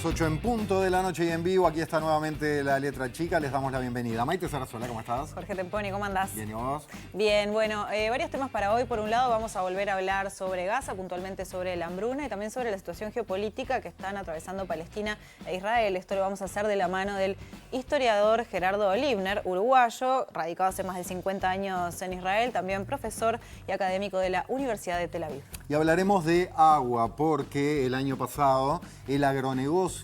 las 8 en punto de la noche y en vivo. Aquí está nuevamente La Letra Chica. Les damos la bienvenida. Maite Sarasola, ¿cómo estás? Jorge Temponi, ¿cómo andás? Bien, ¿y vos? Bien, bueno, varios temas para hoy. Por un lado, vamos a volver a hablar sobre Gaza, puntualmente sobre la hambruna y también sobre la situación geopolítica que están atravesando Palestina e Israel. Esto lo vamos a hacer de la mano del historiador Gerardo Libner, uruguayo, radicado hace más de 50 años en Israel, también profesor y académico de la Universidad de Tel Aviv. Y hablaremos de agua, porque el año pasado el agronegocio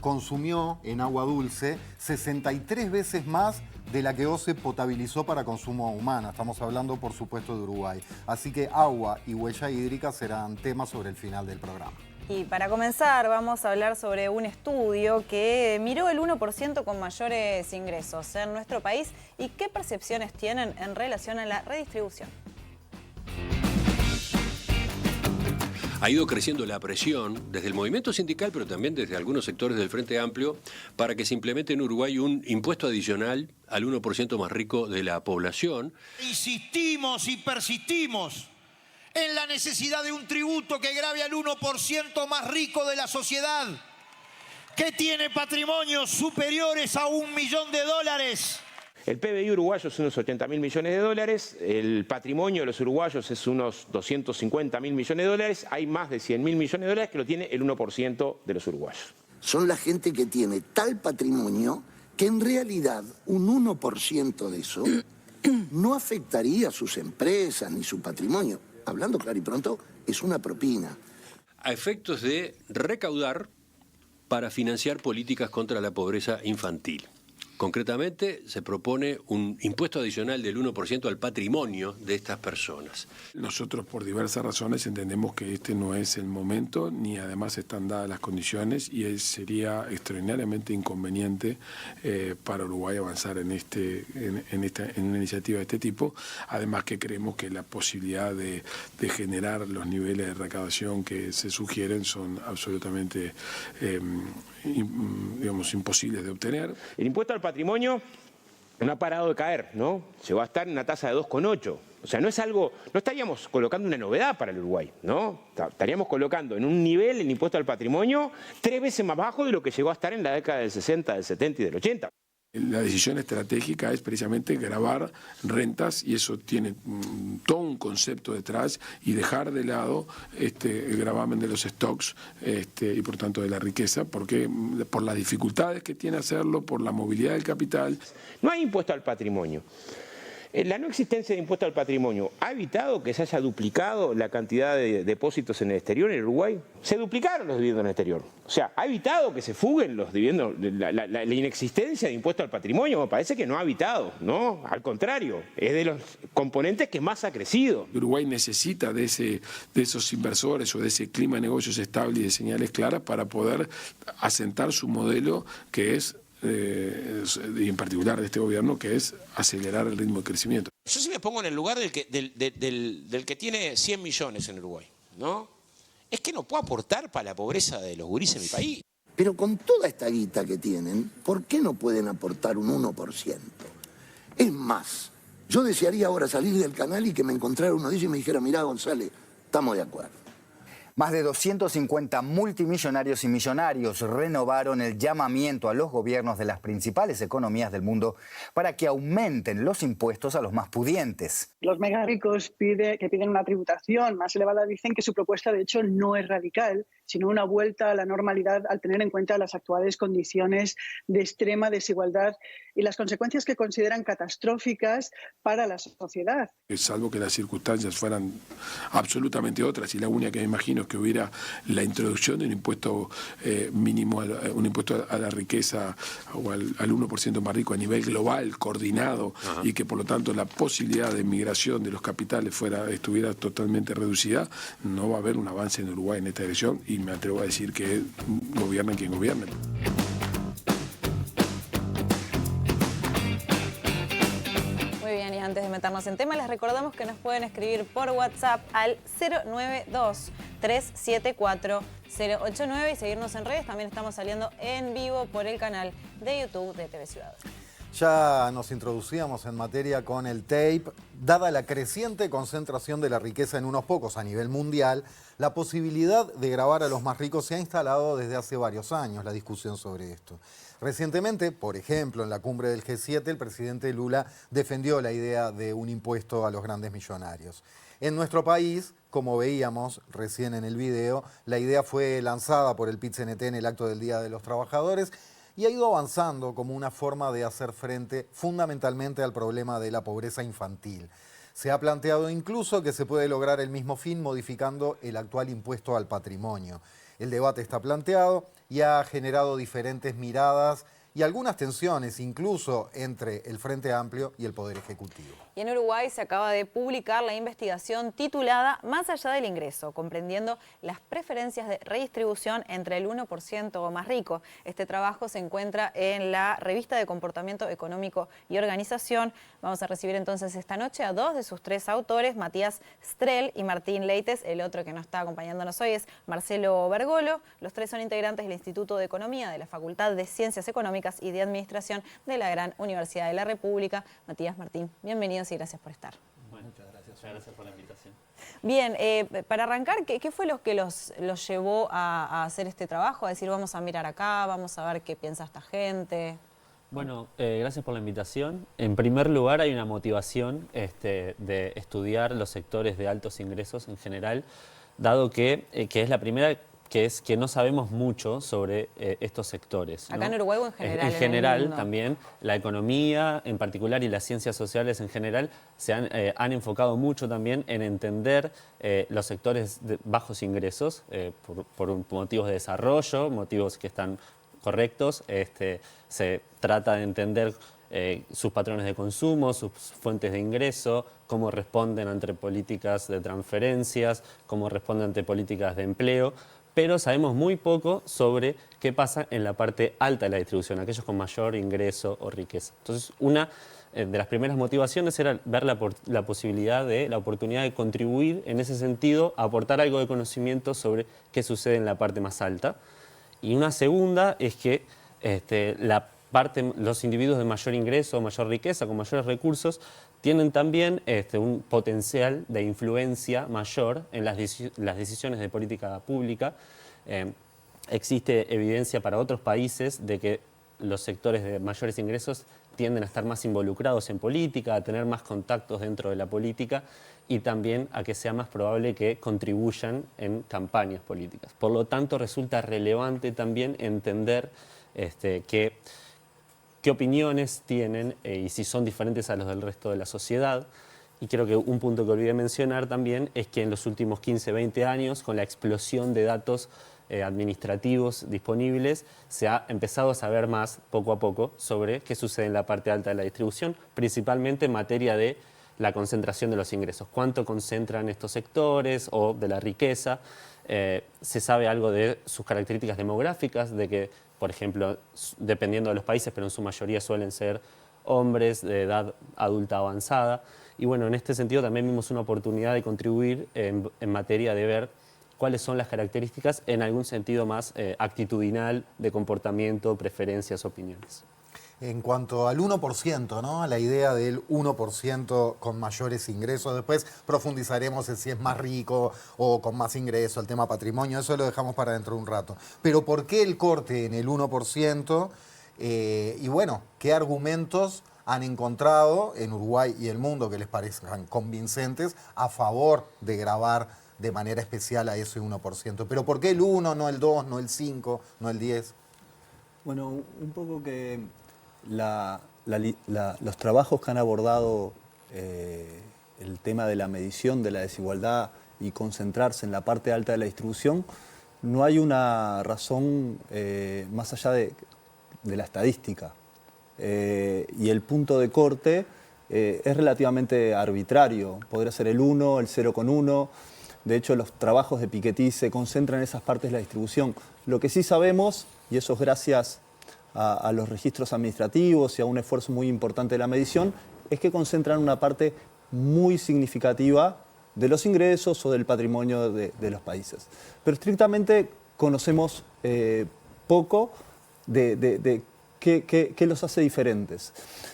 consumió en agua dulce 63 veces más de la que OCE potabilizó para consumo humano. Estamos hablando, por supuesto, de Uruguay. Así que agua y huella hídrica serán temas sobre el final del programa. Y para comenzar vamos a hablar sobre un estudio que miró el 1% con mayores ingresos en nuestro país y qué percepciones tienen en relación a la redistribución. Ha ido creciendo la presión desde el movimiento sindical, pero también desde algunos sectores del Frente Amplio, para que se implemente en Uruguay un impuesto adicional al 1% más rico de la población. Insistimos y persistimos en la necesidad de un tributo que grave al 1% más rico de la sociedad, que tiene patrimonios superiores a $1 millón. El PBI uruguayo es unos 80.000 millones de dólares, el patrimonio de los uruguayos es unos 250.000 millones de dólares, hay más de 100.000 millones de dólares que lo tiene el 1% de los uruguayos. Son la gente que tiene tal patrimonio que en realidad un 1% de eso no afectaría a sus empresas ni su patrimonio. Hablando claro y pronto, es una propina. A efectos de recaudar para financiar políticas contra la pobreza infantil. Concretamente, se propone un impuesto adicional del 1% al patrimonio de estas personas. Nosotros, por diversas razones, entendemos que este no es el momento, ni además están dadas las condiciones, y sería extraordinariamente inconveniente para Uruguay avanzar en una iniciativa de este tipo. Además que creemos que la posibilidad de generar los niveles de recaudación que se sugieren son absolutamente imposibles de obtener. El impuesto al patrimonio no ha parado de caer, ¿no? Llegó a estar en una tasa de 2,8. O sea, no es algo, no estaríamos colocando una novedad para el Uruguay, ¿no? Estaríamos colocando en un nivel el impuesto al patrimonio 3 veces más bajo de lo que llegó a estar en la década del 60, del 70 y del 80. La decisión estratégica es precisamente gravar rentas, y eso tiene todo un concepto detrás, y dejar de lado el gravamen de los stocks y por tanto de la riqueza, porque por las dificultades que tiene hacerlo, por la movilidad del capital. No hay impuesto al patrimonio. La no existencia de impuesto al patrimonio ha evitado que se haya duplicado la cantidad de depósitos en el exterior en Uruguay. Se duplicaron los dividendos en el exterior. O sea, ha evitado que se fuguen los dividendos. La inexistencia de impuesto al patrimonio me parece que no ha evitado, ¿no? Al contrario, es de los componentes que más ha crecido. Uruguay necesita de esos inversores o de ese clima de negocios estable y de señales claras para poder asentar su modelo, que es y en particular de este gobierno, que es acelerar el ritmo de crecimiento. Yo sí me pongo en el lugar del que tiene 100 millones en Uruguay, ¿no? Es que no puedo aportar para la pobreza de los gurises en mi país. Pero con toda esta guita que tienen, ¿por qué no pueden aportar un 1%? Es más, yo desearía ahora salir del canal y que me encontrara uno de ellos y me dijera: mirá, González, estamos de acuerdo. Más de 250 multimillonarios y millonarios renovaron el llamamiento a los gobiernos de las principales economías del mundo para que aumenten los impuestos a los más pudientes. Los mega ricos que piden una tributación más elevada dicen que su propuesta, de hecho, no es radical, sino una vuelta a la normalidad al tener en cuenta las actuales condiciones de extrema desigualdad y las consecuencias que consideran catastróficas para la sociedad. Salvo que las circunstancias fueran absolutamente otras, y la única que me imagino es que hubiera la introducción de un impuesto mínimo, un impuesto a la riqueza o al 1% más rico a nivel global, coordinado. Ajá. Y que por lo tanto la posibilidad de migración de los capitales estuviera totalmente reducida. No va a haber un avance en Uruguay en esta dirección, y me atrevo a decir que gobiernen quien gobierne. Antes de meternos en tema, les recordamos que nos pueden escribir por WhatsApp al 092-374-089 y seguirnos en redes. También estamos saliendo en vivo por el canal de YouTube de TV Ciudad. Ya nos introducíamos en materia con el tape. Dada la creciente concentración de la riqueza en unos pocos a nivel mundial, la posibilidad de gravar a los más ricos se ha instalado desde hace varios años, la discusión sobre esto. Recientemente, por ejemplo, en la cumbre del G7, el presidente Lula defendió la idea de un impuesto a los grandes millonarios. En nuestro país, como veíamos recién en el video, la idea fue lanzada por el PIT-CNT en el acto del Día de los Trabajadores y ha ido avanzando como una forma de hacer frente fundamentalmente al problema de la pobreza infantil. Se ha planteado incluso que se puede lograr el mismo fin modificando el actual impuesto al patrimonio. El debate está planteado y ha generado diferentes miradas y algunas tensiones incluso entre el Frente Amplio y el Poder Ejecutivo. Y en Uruguay se acaba de publicar la investigación titulada Más allá del ingreso, comprendiendo las preferencias de redistribución entre el 1% o más rico. Este trabajo se encuentra en la revista de Comportamiento Económico y Organización. Vamos a recibir entonces esta noche a dos de sus tres autores, Matías Strel y Martín Leites. El otro que nos está acompañándonos hoy es Marcelo Bergolo. Los tres son integrantes del Instituto de Economía de la Facultad de Ciencias Económicas y de Administración de la Gran Universidad de la República. Matías, Martín, bienvenidos y gracias por estar. Bueno, muchas gracias por la invitación. Bien, para arrancar, ¿qué fue lo que los llevó a hacer este trabajo? A decir, vamos a mirar acá, vamos a ver qué piensa esta gente. Bueno, gracias por la invitación. En primer lugar, hay una motivación de estudiar los sectores de altos ingresos en general, dado que es la primera que es que no sabemos mucho sobre estos sectores, ¿no? Acá en Uruguay o en general. En general también, la economía en particular y las ciencias sociales en general se han enfocado mucho también en entender los sectores de bajos ingresos por motivos de desarrollo, motivos que están correctos. Se trata de entender sus patrones de consumo, sus fuentes de ingreso, cómo responden ante políticas de transferencias, cómo responden ante políticas de empleo. Pero sabemos muy poco sobre qué pasa en la parte alta de la distribución, aquellos con mayor ingreso o riqueza. Entonces, una de las primeras motivaciones era ver la posibilidad la oportunidad de contribuir en ese sentido, a aportar algo de conocimiento sobre qué sucede en la parte más alta. Y una segunda es que los individuos de mayor ingreso o mayor riqueza, con mayores recursos, tienen también un potencial de influencia mayor en las decisiones de política pública. Existe evidencia para otros países de que los sectores de mayores ingresos tienden a estar más involucrados en política, a tener más contactos dentro de la política y también a que sea más probable que contribuyan en campañas políticas. Por lo tanto, resulta relevante también entender qué opiniones tienen y si son diferentes a los del resto de la sociedad. Y creo que un punto que olvidé mencionar también es que en los últimos 15, 20 años, con la explosión de datos administrativos disponibles, se ha empezado a saber más, poco a poco, sobre qué sucede en la parte alta de la distribución, principalmente en materia de la concentración de los ingresos. ¿Cuánto concentran estos sectores o de la riqueza? Se sabe algo de sus características demográficas, de que, por ejemplo, dependiendo de los países, pero en su mayoría suelen ser hombres de edad adulta avanzada. Y bueno, en este sentido también vimos una oportunidad de contribuir en materia de ver cuáles son las características en algún sentido más actitudinal, de comportamiento, preferencias, opiniones. En cuanto al 1%, ¿no? A la idea del 1% con mayores ingresos. Después profundizaremos en si es más rico o con más ingresos, el tema patrimonio, eso lo dejamos para dentro de un rato. Pero ¿por qué el corte en el 1%? Y bueno, ¿qué argumentos han encontrado en Uruguay y el mundo que les parezcan convincentes a favor de gravar de manera especial a ese 1%? Pero ¿por qué el 1, no el 2, no el 5, no el 10? Bueno, un poco que los trabajos que han abordado el tema de la medición de la desigualdad y concentrarse en la parte alta de la distribución, no hay una razón más allá de la estadística. Y el punto de corte es relativamente arbitrario. Podría ser el 1, el 0,1. De hecho, los trabajos de Piketty se concentran en esas partes de la distribución. Lo que sí sabemos, y eso es gracias a los registros administrativos y a un esfuerzo muy importante de la medición, es que concentran una parte muy significativa de los ingresos o del patrimonio de los países. Pero estrictamente conocemos poco de qué los hace diferentes.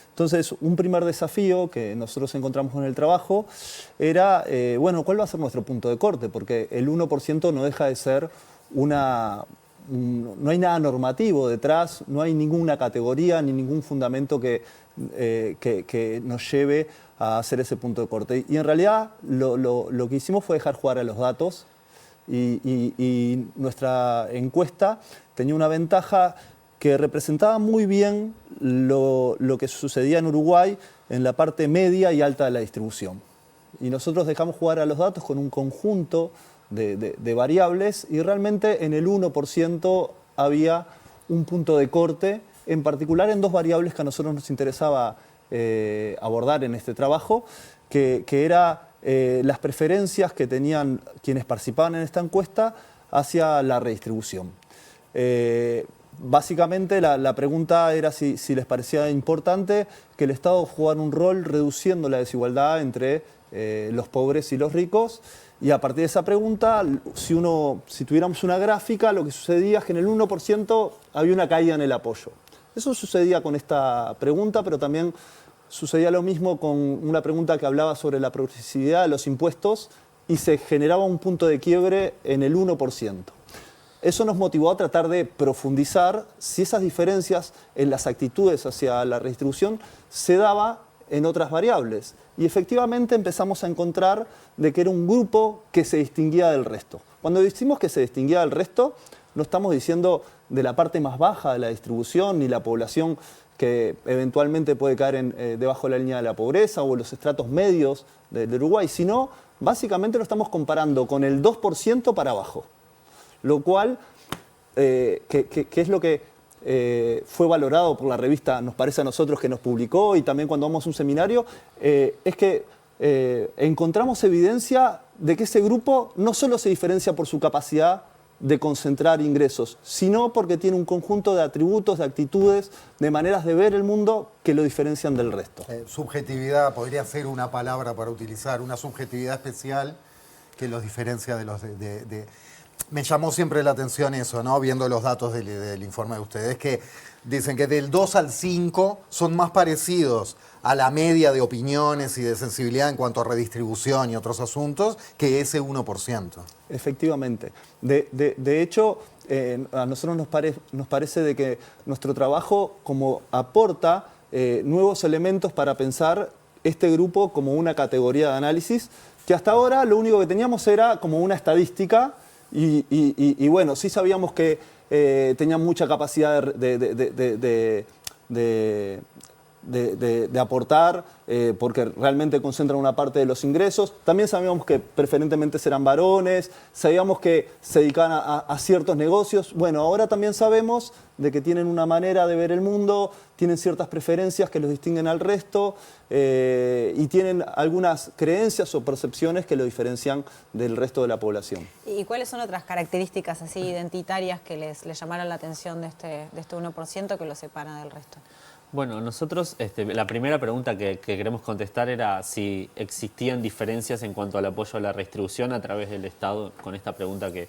Entonces, un primer desafío que nosotros encontramos en el trabajo era, bueno, ¿cuál va a ser nuestro punto de corte? Porque el 1% no deja de ser no hay nada normativo detrás, no hay ninguna categoría ni ningún fundamento que nos lleve a hacer ese punto de corte. Y en realidad lo que hicimos fue dejar jugar a los datos y nuestra encuesta tenía una ventaja que representaba muy bien lo que sucedía en Uruguay en la parte media y alta de la distribución. Y nosotros dejamos jugar a los datos con un conjunto de variables y realmente en el 1% había un punto de corte, en particular en dos variables que a nosotros nos interesaba abordar en este trabajo, que era las preferencias que tenían quienes participaban en esta encuesta hacia la redistribución. Básicamente la pregunta era si les parecía importante que el Estado jugara un rol reduciendo la desigualdad entre los pobres y los ricos. Y a partir de esa pregunta, si tuviéramos una gráfica, lo que sucedía es que en el 1% había una caída en el apoyo. Eso sucedía con esta pregunta, pero también sucedía lo mismo con una pregunta que hablaba sobre la progresividad de los impuestos y se generaba un punto de quiebre en el 1%. Eso nos motivó a tratar de profundizar si esas diferencias en las actitudes hacia la redistribución se daba en otras variables. Y efectivamente empezamos a encontrar de que era un grupo que se distinguía del resto. Cuando decimos que se distinguía del resto, no estamos diciendo de la parte más baja de la distribución ni la población que eventualmente puede caer debajo de la línea de la pobreza o los estratos medios del Uruguay, sino básicamente lo estamos comparando con el 2% para abajo. Lo cual, que es lo que fue valorado por la revista, nos parece a nosotros, que nos publicó, y también cuando vamos a un seminario, es que encontramos evidencia de que ese grupo no solo se diferencia por su capacidad de concentrar ingresos, sino porque tiene un conjunto de atributos, de actitudes, de maneras de ver el mundo que lo diferencian del resto. Subjetividad podría ser una palabra para utilizar, una subjetividad especial que los diferencia de los Me llamó siempre la atención eso, ¿no? Viendo los datos del informe de ustedes, que dicen que del 2 al 5 son más parecidos a la media de opiniones y de sensibilidad en cuanto a redistribución y otros asuntos que ese 1%. Efectivamente. De hecho, a nosotros nos parece de que nuestro trabajo como aporta nuevos elementos para pensar este grupo como una categoría de análisis, que hasta ahora lo único que teníamos era como una estadística. Y bueno, sí sabíamos que tenían mucha capacidad de aportar, porque realmente concentran una parte de los ingresos. También sabíamos que preferentemente serán varones, sabíamos que se dedicaban a ciertos negocios. Bueno, ahora también sabemos de que tienen una manera de ver el mundo, tienen ciertas preferencias que los distinguen al resto y tienen algunas creencias o percepciones que lo diferencian del resto de la población. ¿Y cuáles son otras características así identitarias que les llamaron la atención de este 1% que lo separa del resto? Bueno, nosotros la primera pregunta que queremos contestar era si existían diferencias en cuanto al apoyo a la redistribución a través del Estado, con esta pregunta que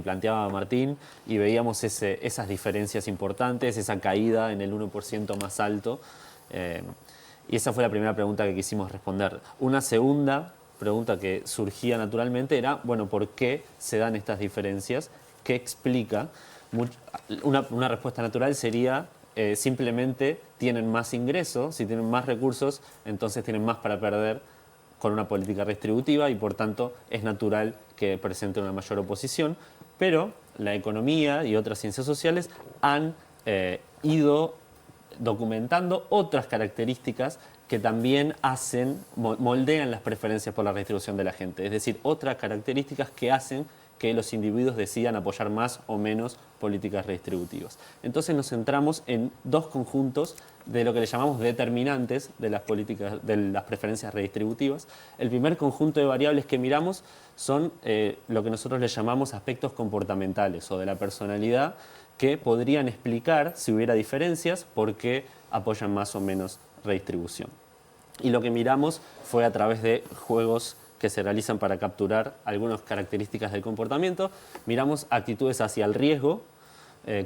planteaba Martín, y veíamos esas diferencias importantes, esa caída en el 1% más alto, y esa fue la primera pregunta que quisimos responder. Una segunda pregunta que surgía naturalmente era, bueno, ¿por qué se dan estas diferencias? ¿Qué explica? Una respuesta natural sería simplemente tienen más ingresos, si tienen más recursos, entonces tienen más para perder con una política redistributiva y por tanto es natural que presenten una mayor oposición, pero la economía y otras ciencias sociales han ido documentando otras características que también moldean las preferencias por la redistribución de la gente, es decir, otras características que hacen que los individuos decidan apoyar más o menos políticas redistributivas. Entonces nos centramos en dos conjuntos de lo que le llamamos determinantes de las políticas, de las preferencias redistributivas. El primer conjunto de variables que miramos son lo que nosotros le llamamos aspectos comportamentales o de la personalidad que podrían explicar, si hubiera diferencias, por qué apoyan más o menos redistribución. Y lo que miramos fue a través de juegos que se realizan para capturar algunas características del comportamiento. Miramos actitudes hacia el riesgo,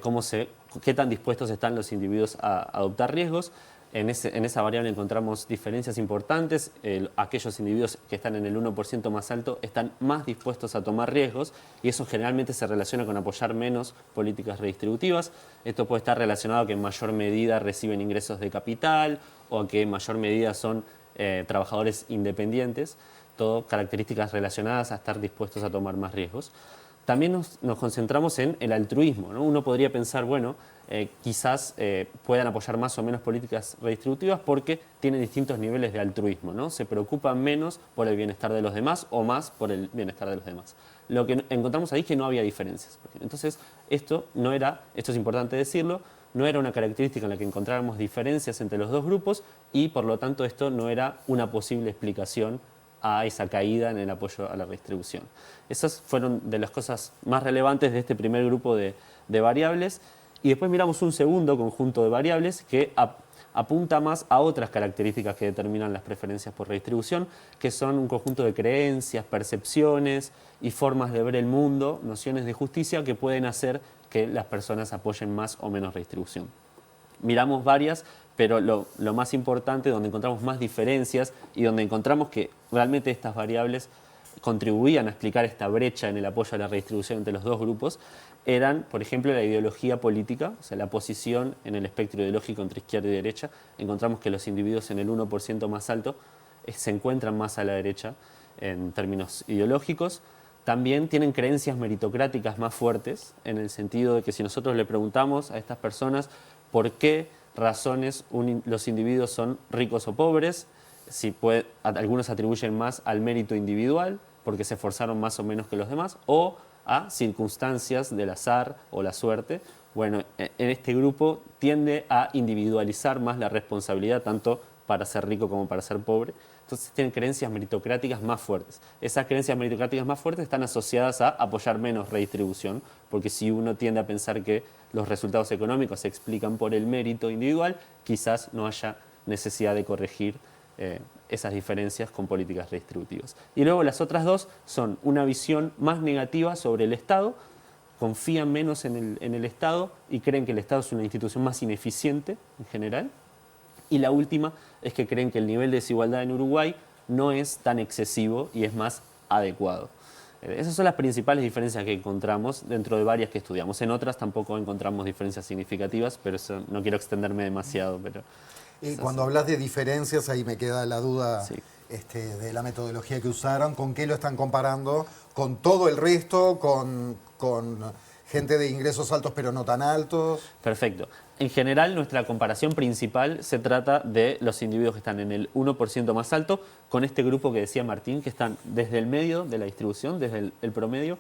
cómo se qué tan dispuestos están los individuos a adoptar riesgos. En esa variable encontramos diferencias importantes. Aquellos individuos que están en el 1% más alto están más dispuestos a tomar riesgos y eso generalmente se relaciona con apoyar menos políticas redistributivas. Esto puede estar relacionado a que en mayor medida reciben ingresos de capital o a que en mayor medida son trabajadores independientes. Todo características relacionadas a estar dispuestos a tomar más riesgos. También nos concentramos en el altruismo, ¿no? Uno podría pensar, bueno, quizás puedan apoyar más o menos políticas redistributivas porque tienen distintos niveles de altruismo, ¿no? Se preocupan menos por el bienestar de los demás o más por el bienestar de los demás. Lo que encontramos ahí es que no había diferencias. Entonces, esto es importante decirlo, no era una característica en la que encontráramos diferencias entre los dos grupos y por lo tanto esto no era una posible explicación a esa caída en el apoyo a la redistribución. Esas fueron de las cosas más relevantes de este primer grupo de variables. Y después miramos un segundo conjunto de variables que apunta más a otras características que determinan las preferencias por redistribución, que son un conjunto de creencias, percepciones y formas de ver el mundo, nociones de justicia que pueden hacer que las personas apoyen más o menos redistribución. Miramos varias, pero lo más importante, donde encontramos más diferencias y donde encontramos que realmente estas variables contribuían a explicar esta brecha en el apoyo a la redistribución entre los dos grupos, eran, por ejemplo, la ideología política, o sea, la posición en el espectro ideológico entre izquierda y derecha. Encontramos que los individuos en el 1% más alto se encuentran más a la derecha en términos ideológicos. También tienen creencias meritocráticas más fuertes, en el sentido de que si nosotros le preguntamos a estas personas por qué razones los individuos son ricos o pobres, algunos atribuyen más al mérito individual, porque se esforzaron más o menos que los demás, o a circunstancias del azar o la suerte. Bueno, en este grupo tiende a individualizar más la responsabilidad, tanto para ser rico como para ser pobre. Entonces tienen creencias meritocráticas más fuertes. Esas creencias meritocráticas más fuertes están asociadas a apoyar menos redistribución, porque si uno tiende a pensar que los resultados económicos se explican por el mérito individual, quizás no haya necesidad de corregir esas diferencias con políticas redistributivas. Y luego las otras dos son una visión más negativa sobre el Estado, confían menos en el Estado y creen que el Estado es una institución más ineficiente en general. Y la última es que creen que el nivel de desigualdad en Uruguay no es tan excesivo y es más adecuado. Esas son las principales diferencias que encontramos dentro de varias que estudiamos. En otras tampoco encontramos diferencias significativas, pero eso no quiero extenderme demasiado. Pero cuando hablas de diferencias, ahí me queda la duda de la metodología que usaron. ¿Con qué lo están comparando? ¿Con todo el resto? ¿Con gente de ingresos altos pero no tan altos? Perfecto. En general, nuestra comparación principal se trata de los individuos que están en el 1% más alto, con este grupo que decía Martín, que están desde el medio de la distribución, desde el promedio,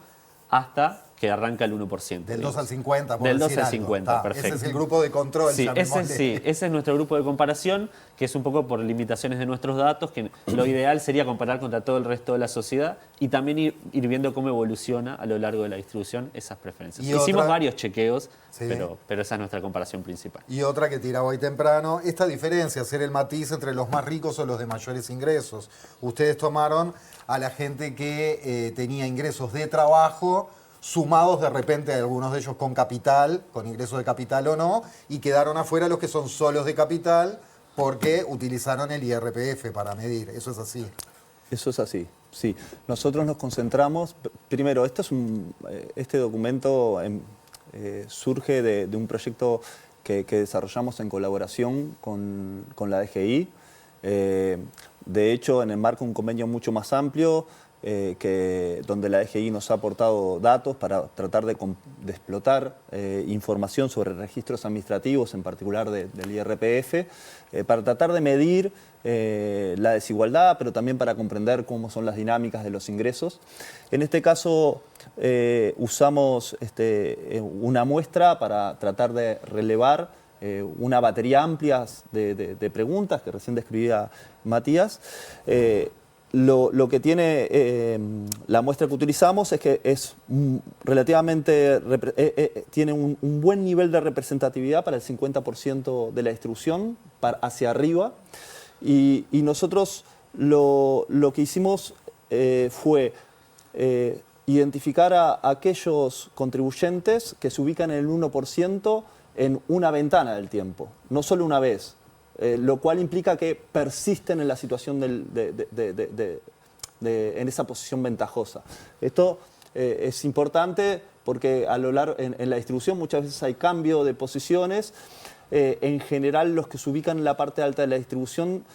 hasta que arranca el 1%. Del 2 al 50, por Del 2 decir al algo. 50, perfecto. Ese es el grupo de control. Sí, ese es nuestro grupo de comparación, que es un poco por limitaciones de nuestros datos, que lo ideal sería comparar contra todo el resto de la sociedad y también ir viendo cómo evoluciona a lo largo de la distribución esas preferencias. Hicimos varios chequeos, pero esa es nuestra comparación principal. Y otra que tiraba hoy temprano, esta diferencia, hacer el matiz entre los más ricos o los de mayores ingresos. Ustedes tomaron a la gente que tenía ingresos de trabajo, sumados de repente a algunos de ellos con capital, con ingresos de capital o no, y quedaron afuera los que son solos de capital porque utilizaron el IRPF para medir. ¿Eso es así? Eso es así, sí. Nosotros nos concentramos, primero, este documento surge de un proyecto que desarrollamos en colaboración con la DGI. De hecho, en el marco de un convenio mucho más amplio, donde la DGI nos ha aportado datos para tratar de explotar información sobre registros administrativos, en particular del IRPF, para tratar de medir la desigualdad, pero también para comprender cómo son las dinámicas de los ingresos. En este caso usamos una muestra para tratar de relevar una batería amplia de preguntas que recién describía Matías. Lo que tiene la muestra que utilizamos es que es relativamente tiene un buen nivel de representatividad para el 50% de la distribución hacia arriba y nosotros lo que hicimos fue identificar a aquellos contribuyentes que se ubican en el 1% en una ventana del tiempo, no solo una vez, lo cual implica que persisten en la situación en esa posición ventajosa. Esto es importante porque a lo largo, en la distribución muchas veces hay cambio de posiciones. En general, los que se ubican en la parte alta de la distribución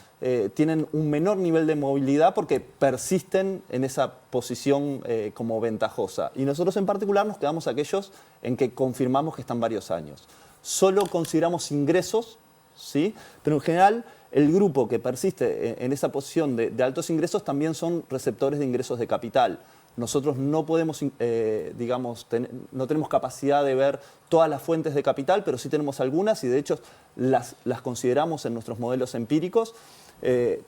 tienen un menor nivel de movilidad porque persisten en esa posición como ventajosa. Y nosotros en particular nos quedamos aquellos en que confirmamos que están varios años. Solo consideramos ingresos, ¿sí? Pero en general el grupo que persiste en esa posición de altos ingresos también son receptores de ingresos de capital. Nosotros no podemos, no tenemos capacidad de ver todas las fuentes de capital, pero sí tenemos algunas y de hecho las consideramos en nuestros modelos empíricos.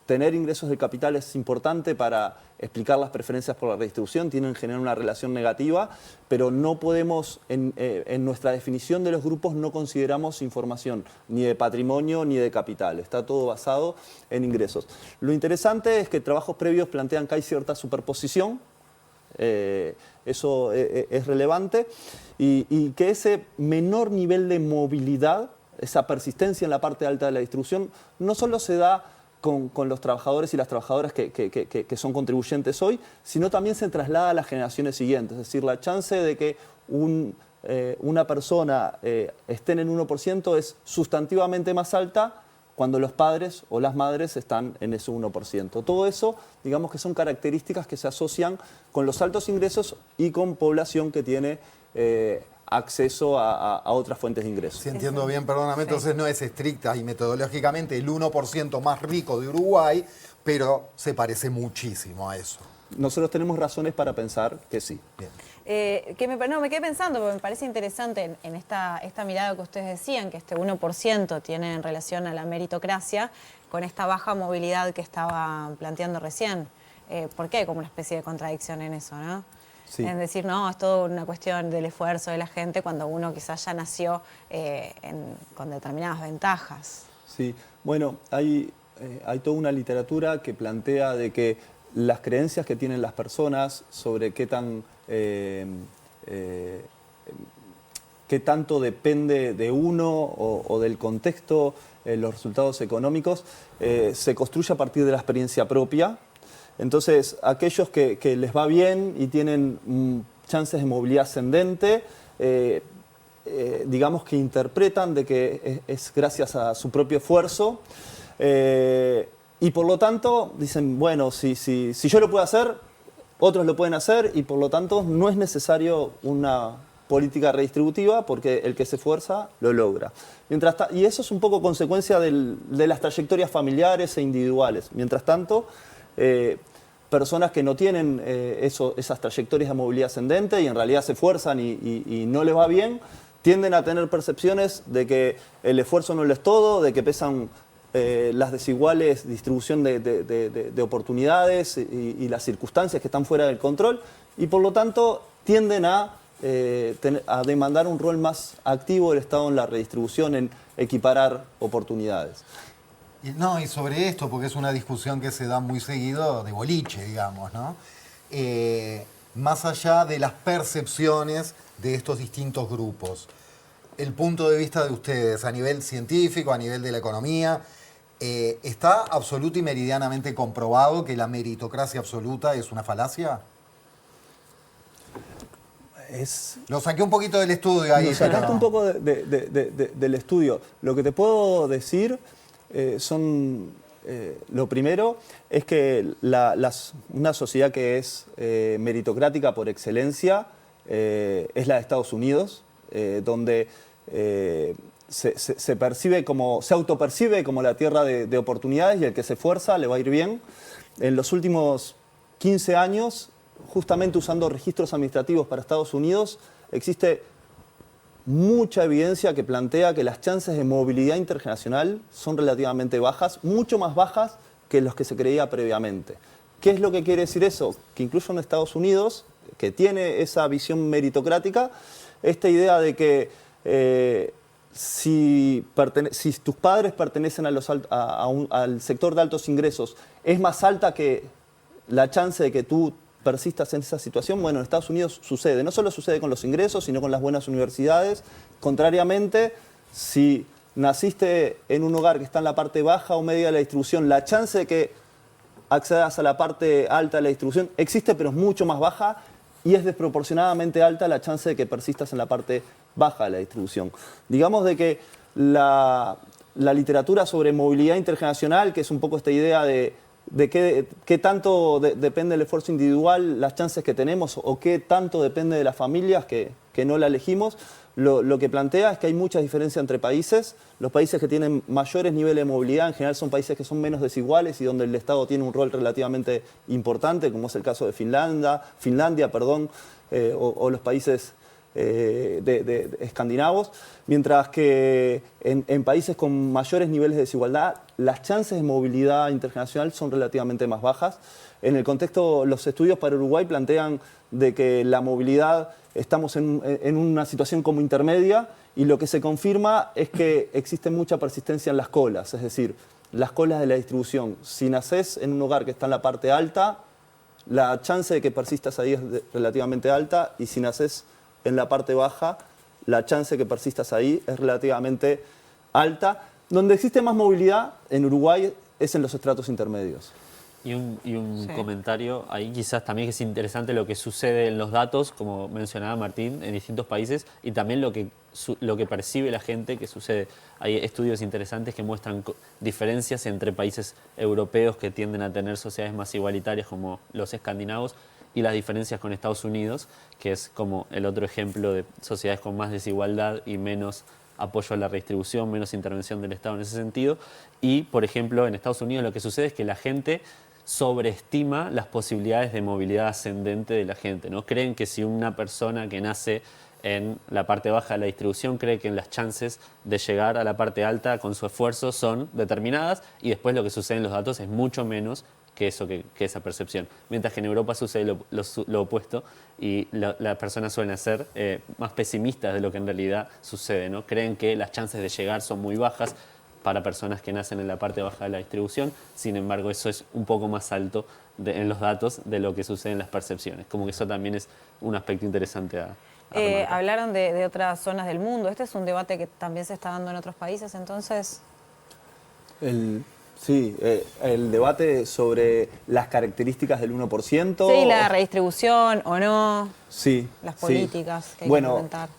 Tener ingresos de capital es importante para explicar las preferencias por la redistribución, tienen en general una relación negativa, pero no podemos, en nuestra definición de los grupos no consideramos información ni de patrimonio ni de capital, está todo basado en ingresos. Lo interesante es que trabajos previos plantean que hay cierta superposición. Eso es relevante y que ese menor nivel de movilidad, esa persistencia en la parte alta de la distribución, no solo se da con los trabajadores y las trabajadoras que son contribuyentes hoy, sino también se traslada a las generaciones siguientes. Es decir, la chance de que una persona esté en el 1% es sustantivamente más alta cuando los padres o las madres están en ese 1%. Todo eso, digamos que son características que se asocian con los altos ingresos y con población que tiene acceso a otras fuentes de ingresos. Si entiendo bien, perdóname, entonces no es estricta y metodológicamente el 1% más rico de Uruguay, pero se parece muchísimo a eso. Nosotros tenemos razones para pensar que sí. Bien. Me quedé pensando, porque me parece interesante en esta mirada que ustedes decían, que este 1% tiene en relación a la meritocracia, con esta baja movilidad que estaba planteando recién. ¿Por qué hay como una especie de contradicción en eso, no? Sí. Es decir, no, es todo una cuestión del esfuerzo de la gente cuando uno quizás ya nació con determinadas ventajas. Sí, bueno, hay toda una literatura que plantea de que las creencias que tienen las personas sobre qué tanto depende de uno o del contexto, los resultados económicos, se construye a partir de la experiencia propia. Entonces, aquellos que les va bien y tienen chances de movilidad ascendente, digamos que interpretan de que es gracias a su propio esfuerzo, y por lo tanto dicen, bueno, si yo lo puedo hacer, otros lo pueden hacer y por lo tanto no es necesario una política redistributiva porque el que se esfuerza lo logra. Y eso es un poco consecuencia de las trayectorias familiares e individuales. Mientras tanto, personas que no tienen esas trayectorias de movilidad ascendente y en realidad se esfuerzan y no les va bien, tienden a tener percepciones de que el esfuerzo no lo es todo, de que pesan las desiguales distribución de oportunidades y las circunstancias que están fuera del control y por lo tanto tienden a demandar un rol más activo del Estado en la redistribución, en equiparar oportunidades. Y sobre esto, porque es una discusión que se da muy seguido de boliche, digamos, ¿no? Más allá de las percepciones de estos distintos grupos, el punto de vista de ustedes a nivel científico, a nivel de la economía, ¿está absoluto y meridianamente comprobado que la meritocracia absoluta es una falacia? Lo saqué un poquito del estudio ahí. Lo sacaste un poco del estudio. Lo que te puedo decir lo primero es que una sociedad que es meritocrática por excelencia es la de Estados Unidos, donde se autopercibe como la tierra de oportunidades y el que se esfuerza le va a ir bien. En los últimos 15 años, justamente usando registros administrativos para Estados Unidos, existe mucha evidencia que plantea que las chances de movilidad intergeneracional son relativamente bajas, mucho más bajas que los que se creía previamente. ¿Qué es lo que quiere decir eso? Que incluso en Estados Unidos, que tiene esa visión meritocrática, esta idea de que si tus padres pertenecen al sector de altos ingresos, es más alta que la chance de que tú persistas en esa situación. Bueno, en Estados Unidos sucede. No solo sucede con los ingresos, sino con las buenas universidades. Contrariamente, si naciste en un hogar que está en la parte baja o media de la distribución, la chance de que accedas a la parte alta de la distribución existe, pero es mucho más baja, y es desproporcionadamente alta la chance de que persistas en la parte baja de la distribución. Digamos de que la literatura sobre movilidad intergeneracional, que es un poco esta idea de qué tanto depende del esfuerzo individual, las chances que tenemos, o qué tanto depende de las familias que no la elegimos, lo que plantea es que hay muchas diferencias entre países. Los países que tienen mayores niveles de movilidad en general son países que son menos desiguales y donde el Estado tiene un rol relativamente importante, como es el caso de Finlandia, o los países escandinavos, mientras que en países con mayores niveles de desigualdad las chances de movilidad intergeneracional son relativamente más bajas. En el contexto, los estudios para Uruguay plantean de que la movilidad estamos en una situación como intermedia, y lo que se confirma es que existe mucha persistencia en las colas, es decir, las colas de la distribución. Si nacés en un hogar que está en la parte alta, la chance de que persistas ahí es relativamente alta, y si nacés en la parte baja, la chance de que persistas ahí es relativamente alta. Donde existe más movilidad en Uruguay es en los estratos intermedios. Y un comentario ahí quizás también, que es interesante lo que sucede en los datos, como mencionaba Martín, en distintos países, y también lo que percibe la gente que sucede. Hay estudios interesantes que muestran diferencias entre países europeos que tienden a tener sociedades más igualitarias, como los escandinavos, y las diferencias con Estados Unidos, que es como el otro ejemplo de sociedades con más desigualdad y menos apoyo a la redistribución, menos intervención del Estado en ese sentido. Y, por ejemplo, en Estados Unidos lo que sucede es que la gente sobreestima las posibilidades de movilidad ascendente de la gente, ¿no? Creen que si una persona que nace en la parte baja de la distribución cree que las chances de llegar a la parte alta con su esfuerzo son determinadas, y después lo que sucede en los datos es mucho menos que esa percepción. Mientras que en Europa sucede lo opuesto, y las personas suelen ser más pesimistas de lo que en realidad sucede, ¿no? Creen que las chances de llegar son muy bajas para personas que nacen en la parte baja de la distribución. Sin embargo, eso es un poco más alto en los datos de lo que sucede en las percepciones. Como que eso también es un aspecto interesante a hablaron de otras zonas del mundo. Este es un debate que también se está dando en otros países, entonces. Sí, el debate sobre las características del 1%. Sí, la redistribución o no. Sí. Las políticas que hay que implementar.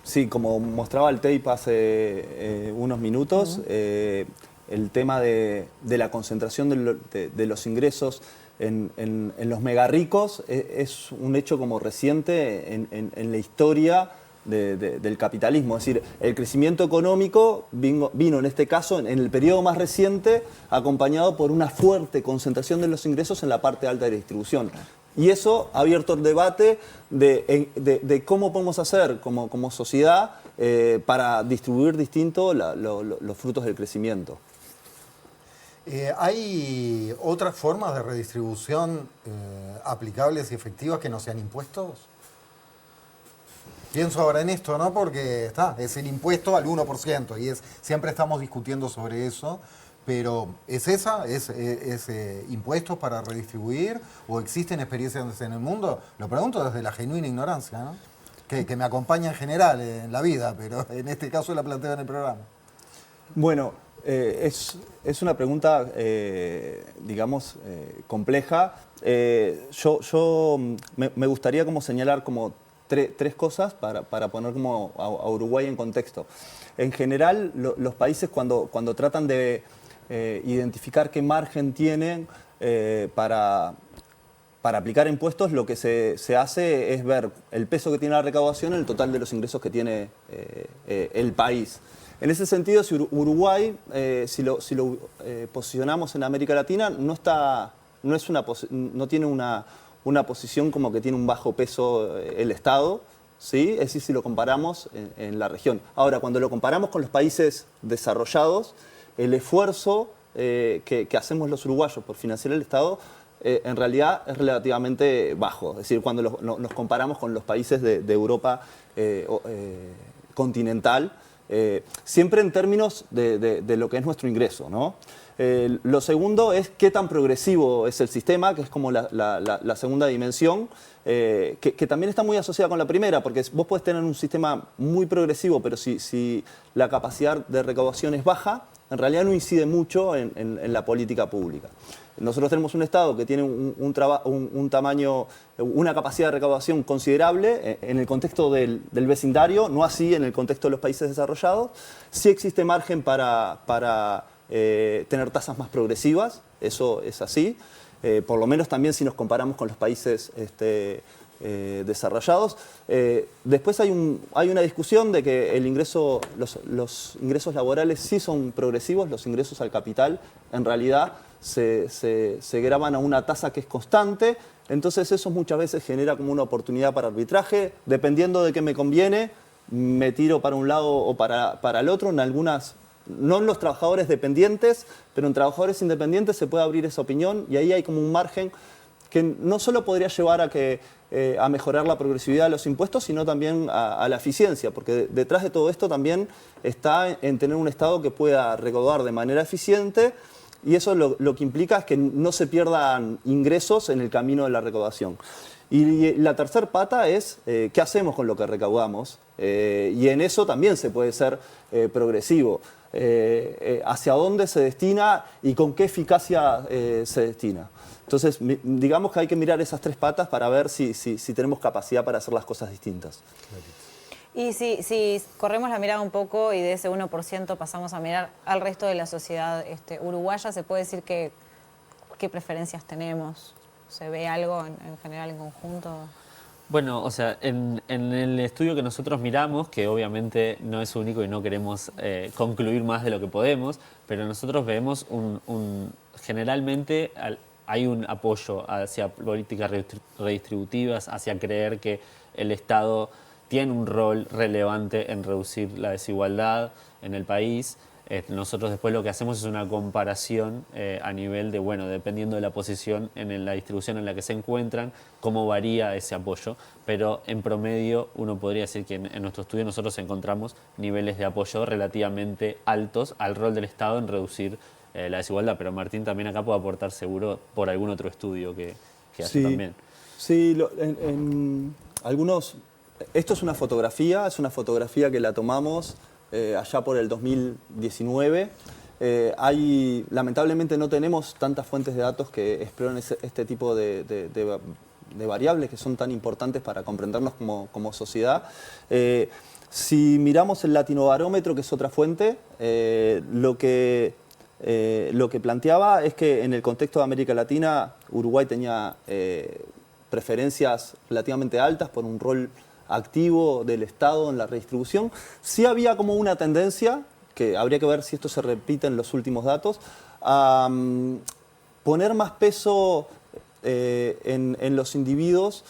Sí, como mostraba el tape hace unos minutos, el tema de la concentración de los ingresos en los megarricos es un hecho como reciente en la historia del capitalismo. Es decir, el crecimiento económico vino en este caso, en el periodo más reciente, acompañado por una fuerte concentración de los ingresos en la parte alta de la distribución. Y eso ha abierto el debate de cómo podemos hacer como sociedad para distribuir distinto los frutos del crecimiento. ¿Hay otras formas de redistribución aplicables y efectivas que no sean impuestos? Pienso ahora en esto, ¿no? Porque es el impuesto al 1% y siempre estamos discutiendo sobre eso. Pero ¿es impuestos para redistribuir o existen experiencias en el mundo? Lo pregunto desde la genuina ignorancia, ¿no? Que me acompaña en general en la vida, pero en este caso la planteo en el programa. Bueno, es una pregunta, digamos, compleja. Yo me gustaría como señalar como tres cosas para poner como a Uruguay en contexto. En general, los países cuando tratan de identificar qué margen tienen para aplicar impuestos, lo que se hace es ver el peso que tiene la recaudación en el total de los ingresos que tiene el país. En ese sentido, si Uruguay, si lo posicionamos en América Latina, no tiene una posición como que tiene un bajo peso el Estado, ¿sí? Es decir, si lo comparamos en la región. Ahora, cuando lo comparamos con los países desarrollados, el esfuerzo que hacemos los uruguayos por financiar el Estado en realidad es relativamente bajo. Es decir, cuando nos comparamos con los países de Europa continental, siempre en términos de lo que es nuestro ingreso, ¿no? Lo segundo es qué tan progresivo es el sistema, que es como la segunda dimensión, que también está muy asociada con la primera, porque vos podés tener un sistema muy progresivo, pero si la capacidad de recaudación es baja, en realidad no incide mucho en la política pública. Nosotros tenemos un Estado que tiene un tamaño, una capacidad de recaudación considerable en el contexto del vecindario, no así en el contexto de los países desarrollados. Sí existe margen para tener tasas más progresivas, eso es así, por lo menos también si nos comparamos con los países desarrollados. Después hay una discusión de que los ingresos laborales sí son progresivos, los ingresos al capital en realidad se graban a una tasa que es constante, entonces eso muchas veces genera como una oportunidad para arbitraje, dependiendo de qué me conviene, me tiro para un lado o para el otro. En algunas, no en los trabajadores dependientes, pero en trabajadores independientes se puede abrir esa opinión y ahí hay como un margen que no solo podría llevar a mejorar la progresividad de los impuestos, sino también a la eficiencia, porque detrás de todo esto también está en tener un Estado que pueda recaudar de manera eficiente, y eso lo que implica es que no se pierdan ingresos en el camino de la recaudación. Y la tercera pata es qué hacemos con lo que recaudamos, y en eso también se puede ser progresivo. Hacia dónde se destina y con qué eficacia se destina. Entonces, digamos que hay que mirar esas tres patas para ver si tenemos capacidad para hacer las cosas distintas. Y si corremos la mirada un poco y de ese 1% pasamos a mirar al resto de la sociedad uruguaya, ¿se puede decir qué preferencias tenemos? ¿Se ve algo en general, en conjunto? Bueno, o sea, en el estudio que nosotros miramos, que obviamente no es único y no queremos concluir más de lo que podemos, pero nosotros vemos generalmente hay un apoyo hacia políticas redistributivas, hacia creer que el Estado tiene un rol relevante en reducir la desigualdad en el país. Nosotros después lo que hacemos es una comparación a nivel de, bueno, dependiendo de la posición en la distribución en la que se encuentran, cómo varía ese apoyo. Pero en promedio uno podría decir que en nuestro estudio nosotros encontramos niveles de apoyo relativamente altos al rol del Estado en reducir la desigualdad. Pero Martín también acá puede aportar seguro por algún otro estudio que hace también. Sí, en algunos... Esto es una fotografía que la tomamos allá por el 2019. Lamentablemente no tenemos tantas fuentes de datos que exploran este tipo de variables que son tan importantes para comprendernos como sociedad. Si miramos el Latinobarómetro, que es otra fuente, lo que planteaba es que en el contexto de América Latina, Uruguay tenía preferencias relativamente altas por un rol activo del Estado en la redistribución. Sí había como una tendencia, que habría que ver si esto se repite en los últimos datos, a poner más peso en los individuos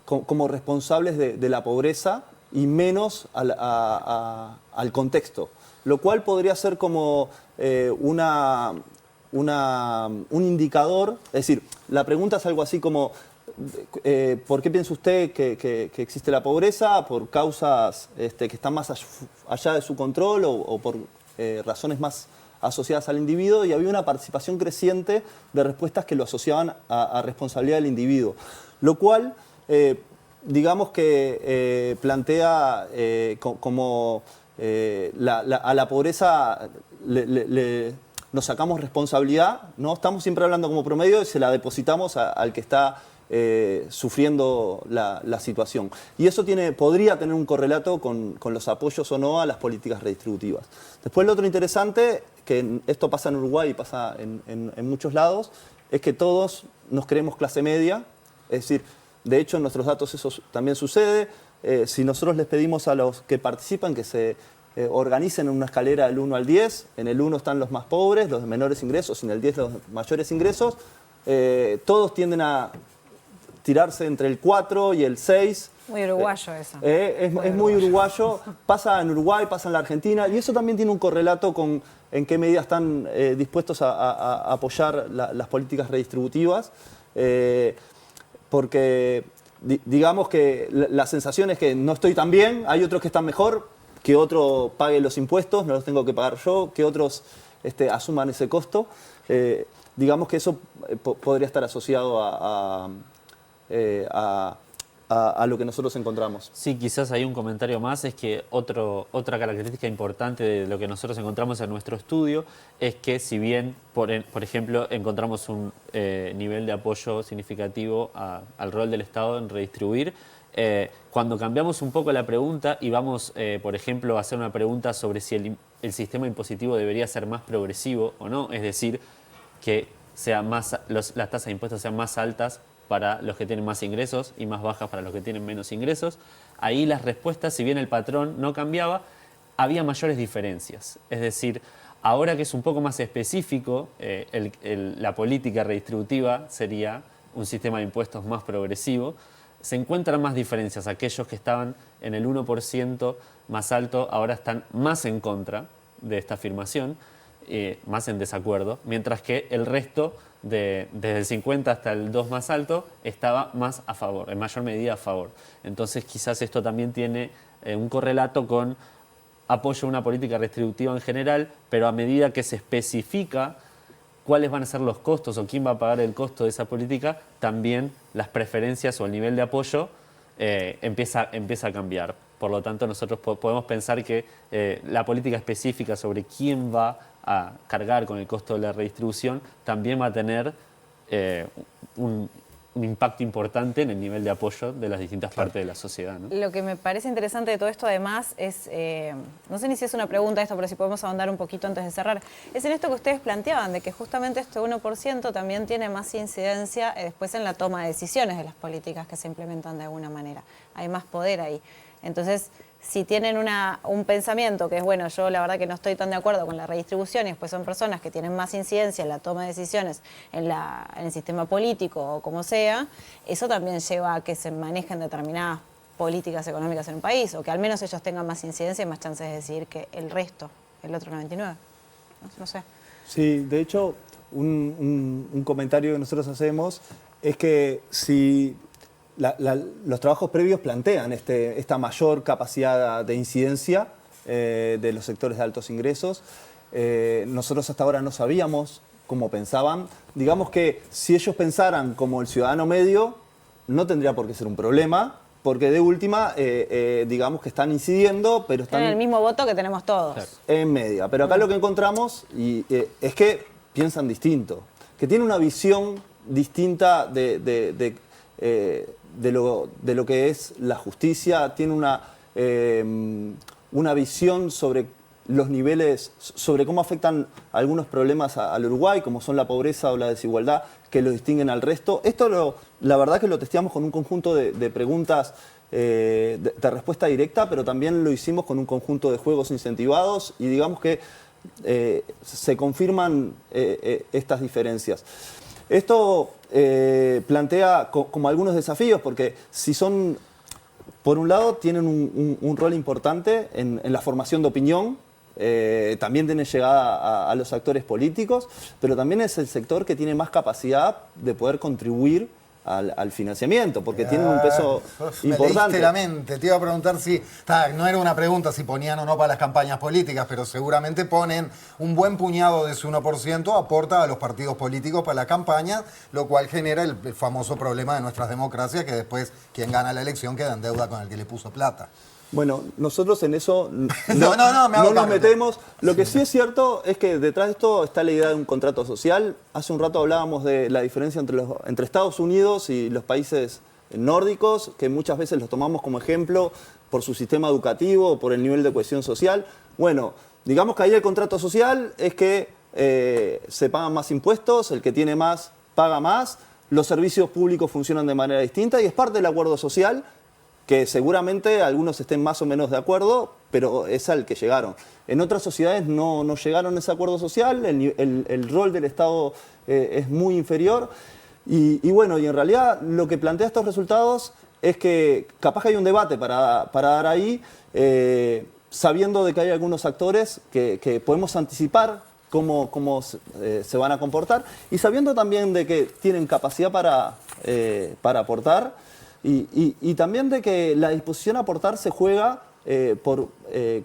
como responsables de la pobreza y menos al contexto, lo cual podría ser como un indicador. Es decir, la pregunta es algo así como ¿por qué piensa usted que existe la pobreza? ¿Por causas que están más allá de su control o por razones más asociadas al individuo? Y había una participación creciente de respuestas que lo asociaban a responsabilidad del individuo, lo cual digamos que plantea como a la pobreza nos sacamos responsabilidad, ¿no? Estamos siempre hablando como promedio y se la depositamos al que está sufriendo la situación. Y eso podría tener un correlato con los apoyos o no a las políticas redistributivas. Después lo otro interesante, que esto pasa en Uruguay y pasa en muchos lados, es que todos nos creemos clase media. Es decir, de hecho en nuestros datos eso también sucede. Si nosotros les pedimos a los que participan que se organicen en una escalera del 1 al 10, en el 1 están los más pobres, los de menores ingresos, y en el 10 los mayores ingresos, todos tienden a tirarse entre el 4 y el 6. Muy uruguayo eso. Es muy uruguayo. Pasa en Uruguay, pasa en la Argentina, y eso también tiene un correlato con en qué medida están dispuestos a apoyar las políticas redistributivas, porque digamos que la sensación es que no estoy tan bien, hay otros que están mejor, que otro pague los impuestos, no los tengo que pagar yo, que otros asuman ese costo. Digamos que eso podría estar asociado a lo que nosotros encontramos. Sí, quizás hay un comentario más, es que otra característica importante de lo que nosotros encontramos en nuestro estudio es que si bien, por ejemplo, encontramos un nivel de apoyo significativo al rol del Estado en redistribuir, cuando cambiamos un poco la pregunta y vamos, por ejemplo, a hacer una pregunta sobre si el sistema impositivo debería ser más progresivo o no, es decir, que las tasas de impuestos sean más altas para los que tienen más ingresos y más bajas para los que tienen menos ingresos. Ahí las respuestas, si bien el patrón no cambiaba, había mayores diferencias. Es decir, ahora que es un poco más específico, la política redistributiva sería un sistema de impuestos más progresivo, se encuentran más diferencias. Aquellos que estaban en el 1% más alto ahora están más en contra de esta afirmación, más en desacuerdo, mientras que el resto, desde el 50 hasta el 2 más alto, estaba más a favor, en mayor medida a favor. Entonces quizás esto también tiene un correlato con apoyo a una política redistributiva en general, pero a medida que se especifica cuáles van a ser los costos o quién va a pagar el costo de esa política, también las preferencias o el nivel de apoyo empieza a cambiar. Por lo tanto, nosotros podemos pensar que la política específica sobre quién va a cargar con el costo de la redistribución también va a tener un impacto importante en el nivel de apoyo de las distintas partes de la sociedad, ¿no? Lo que me parece interesante de todo esto, además, es, no sé ni si es una pregunta esto, pero si podemos ahondar un poquito antes de cerrar, es en esto que ustedes planteaban, de que justamente este 1% también tiene más incidencia después en la toma de decisiones de las políticas que se implementan de alguna manera. Hay más poder ahí. Entonces, si tienen un pensamiento que es, bueno, yo la verdad que no estoy tan de acuerdo con la redistribución y después son personas que tienen más incidencia en la toma de decisiones en el sistema político o como sea, eso también lleva a que se manejen determinadas políticas económicas en un país o que al menos ellos tengan más incidencia y más chances de decidir que el resto, el otro 99%. No sé. Sí, de hecho, un comentario que nosotros hacemos es que si los trabajos previos plantean esta mayor capacidad de incidencia de los sectores de altos ingresos. Nosotros hasta ahora no sabíamos cómo pensaban. Digamos que si ellos pensaran como el ciudadano medio, no tendría por qué ser un problema, porque de última, digamos que están incidiendo, pero están... Tienen el mismo voto que tenemos todos. En media. Pero acá lo que encontramos es que piensan distinto, que tienen una visión distinta de lo que es la justicia, tiene una visión sobre los niveles, sobre cómo afectan algunos problemas al Uruguay, como son la pobreza o la desigualdad, que lo distinguen al resto. Esto la verdad que lo testeamos con un conjunto de preguntas de respuesta directa, pero también lo hicimos con un conjunto de juegos incentivados y digamos que se confirman estas diferencias. Esto plantea como algunos desafíos, porque si son, por un lado, tienen un rol importante en la formación de opinión, también tienen llegada a los actores políticos, pero también es el sector que tiene más capacidad de poder contribuir al financiamiento, porque tienen un peso importante. Me leíste la mente. Te iba a preguntar si, no era una pregunta si ponían o no para las campañas políticas, pero seguramente ponen un buen puñado de ese 1%, aporta a los partidos políticos para la campaña, lo cual genera el famoso problema de nuestras democracias, que después quien gana la elección queda en deuda con el que le puso plata. Bueno, nosotros en eso no nos metemos. Lo que sí es cierto es que detrás de esto está la idea de un contrato social. Hace un rato hablábamos de la diferencia entre Estados Unidos y los países nórdicos, que muchas veces los tomamos como ejemplo por su sistema educativo, por el nivel de cohesión social. Bueno, digamos que ahí el contrato social es que se pagan más impuestos, el que tiene más paga más, los servicios públicos funcionan de manera distinta y es parte del acuerdo social, que seguramente algunos estén más o menos de acuerdo, pero es al que llegaron. En otras sociedades no llegaron a ese acuerdo social, el rol del Estado es muy inferior. Y bueno, y en realidad lo que plantea estos resultados es que capaz que hay un debate para dar ahí, sabiendo de que hay algunos actores que podemos anticipar cómo se van a comportar, y sabiendo también de que tienen capacidad para aportar, y también de que la disposición a aportar se juega por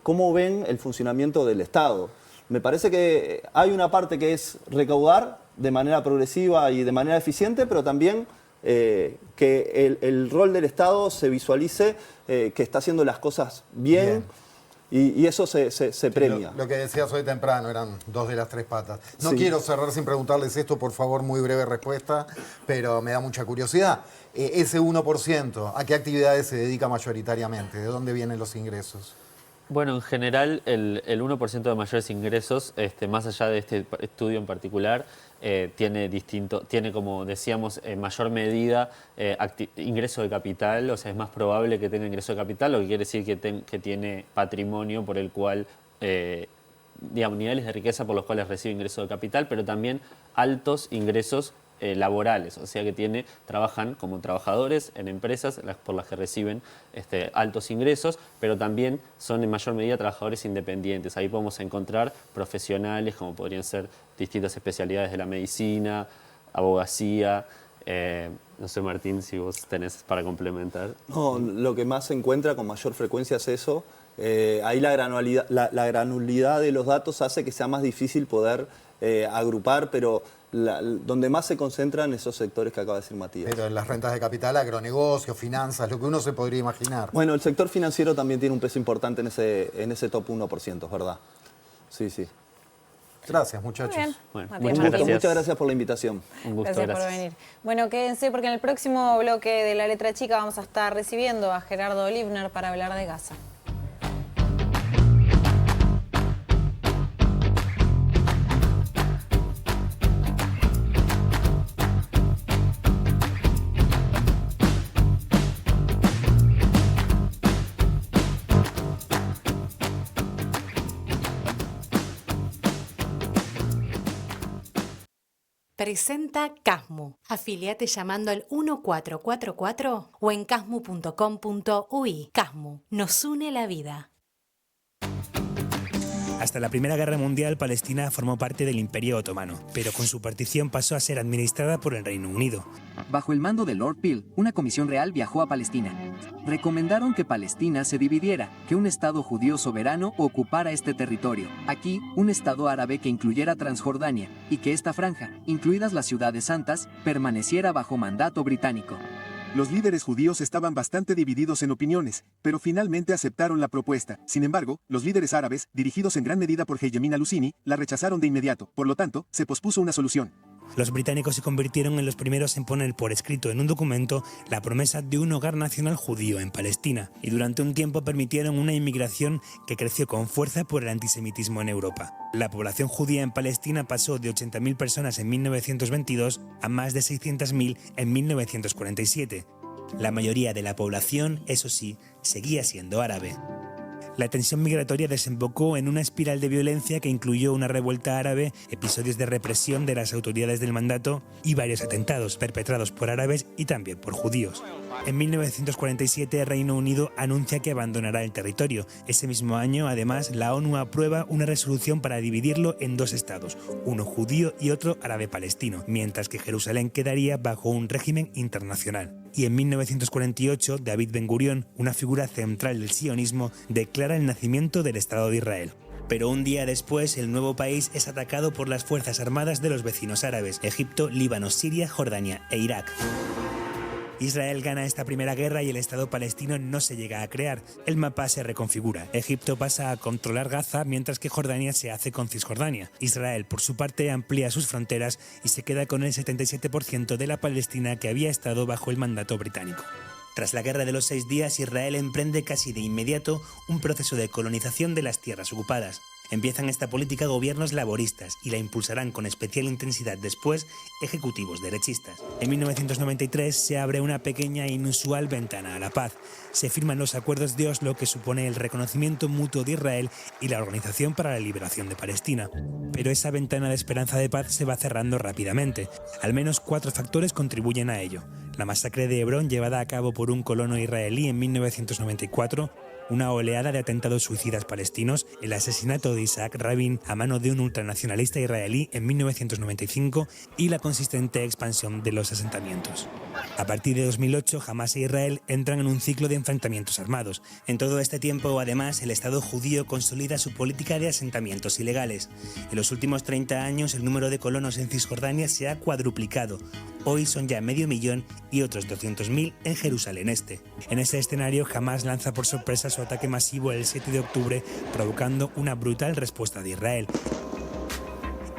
cómo ven el funcionamiento del Estado. Me parece que hay una parte que es recaudar de manera progresiva y de manera eficiente, pero también que el rol del Estado se visualice que está haciendo las cosas bien. Y eso se premia. Lo que decías hoy temprano eran 2 de las 3 patas. No Sí. quiero cerrar sin preguntarles esto, por favor, muy breve respuesta, pero me da mucha curiosidad. Ese 1%, ¿a qué actividades se dedica mayoritariamente? ¿De dónde vienen los ingresos? Bueno, en general el 1% de mayores ingresos, más allá de este estudio en particular, tiene como decíamos en mayor medida ingreso de capital, o sea, es más probable que tenga ingreso de capital, lo que quiere decir que tiene patrimonio por el cual, digamos, niveles de riqueza por los cuales recibe ingreso de capital, pero también altos ingresos laborales, o sea que trabajan como trabajadores en empresas por las que reciben altos ingresos, pero también son en mayor medida trabajadores independientes. Ahí podemos encontrar profesionales como podrían ser distintas especialidades de la medicina, abogacía. No sé, Martín, si vos tenés para complementar. No, lo que más se encuentra con mayor frecuencia es eso. Ahí la granularidad de los datos hace que sea más difícil poder agrupar, pero donde más se concentran esos sectores que acaba de decir Matías. Pero en las rentas de capital, agronegocios, finanzas, lo que uno se podría imaginar. Bueno, el sector financiero también tiene un peso importante en ese top 1%, es verdad. Sí, sí. Gracias, muchachos. Muy bien. Bueno, Muchas gracias por la invitación. Un gusto, Gracias por venir. Bueno, quédense porque en el próximo bloque de La Letra Chica vamos a estar recibiendo a Gerardo Livner para hablar de Gaza. Presenta Casmu. Afiliate llamando al 1444 o en casmu.com.uy. Casmu. Nos une la vida. Hasta la Primera Guerra Mundial, Palestina formó parte del Imperio Otomano, pero con su partición pasó a ser administrada por el Reino Unido. Bajo el mando de Lord Peel, una comisión real viajó a Palestina. Recomendaron que Palestina se dividiera, que un Estado judío soberano ocupara este territorio. Aquí, un Estado árabe que incluyera Transjordania, y que esta franja, incluidas las ciudades santas, permaneciera bajo mandato británico. Los líderes judíos estaban bastante divididos en opiniones, pero finalmente aceptaron la propuesta. Sin embargo, los líderes árabes, dirigidos en gran medida por Hegemin al-Husini, la rechazaron de inmediato. Por lo tanto, se pospuso una solución. Los británicos se convirtieron en los primeros en poner por escrito en un documento la promesa de un hogar nacional judío en Palestina, y durante un tiempo permitieron una inmigración que creció con fuerza por el antisemitismo en Europa. La población judía en Palestina pasó de 80.000 personas en 1922 a más de 600.000 en 1947. La mayoría de la población, eso sí, seguía siendo árabe. La tensión migratoria desembocó en una espiral de violencia que incluyó una revuelta árabe, episodios de represión de las autoridades del mandato y varios atentados perpetrados por árabes y también por judíos. En 1947, el Reino Unido anuncia que abandonará el territorio. Ese mismo año, además, la ONU aprueba una resolución para dividirlo en 2 estados, uno judío y otro árabe-palestino, mientras que Jerusalén quedaría bajo un régimen internacional. Y en 1948, David Ben-Gurión, una figura central del sionismo, declara el nacimiento del Estado de Israel. Pero un día después, el nuevo país es atacado por las fuerzas armadas de los vecinos árabes: Egipto, Líbano, Siria, Jordania e Irak. Israel gana esta primera guerra y el Estado palestino no se llega a crear. El mapa se reconfigura. Egipto pasa a controlar Gaza, mientras que Jordania se hace con Cisjordania. Israel, por su parte, amplía sus fronteras y se queda con el 77% de la Palestina que había estado bajo el mandato británico. Tras la Guerra de los 6 días, Israel emprende casi de inmediato un proceso de colonización de las tierras ocupadas. Empiezan esta política gobiernos laboristas y la impulsarán con especial intensidad después ejecutivos derechistas. En 1993 se abre una pequeña e inusual ventana a la paz. Se firman los acuerdos de Oslo, que supone el reconocimiento mutuo de Israel y la Organización para la Liberación de Palestina. Pero esa ventana de esperanza de paz se va cerrando rápidamente. Al menos 4 factores contribuyen a ello: la masacre de Hebrón, llevada a cabo por un colono israelí en 1994, una oleada de atentados suicidas palestinos, el asesinato de Isaac Rabin a mano de un ultranacionalista israelí en 1995 y la consistente expansión de los asentamientos. A partir de 2008, Hamás e Israel entran en un ciclo de enfrentamientos armados. En todo este tiempo, además, el Estado judío consolida su política de asentamientos ilegales. En los últimos 30 años, el número de colonos en Cisjordania se ha cuadruplicado. Hoy son ya 500.000 y otros 200.000 en Jerusalén Este. En ese escenario, Hamás lanza por sorpresa su ataque masivo el 7 de octubre, provocando una brutal respuesta de Israel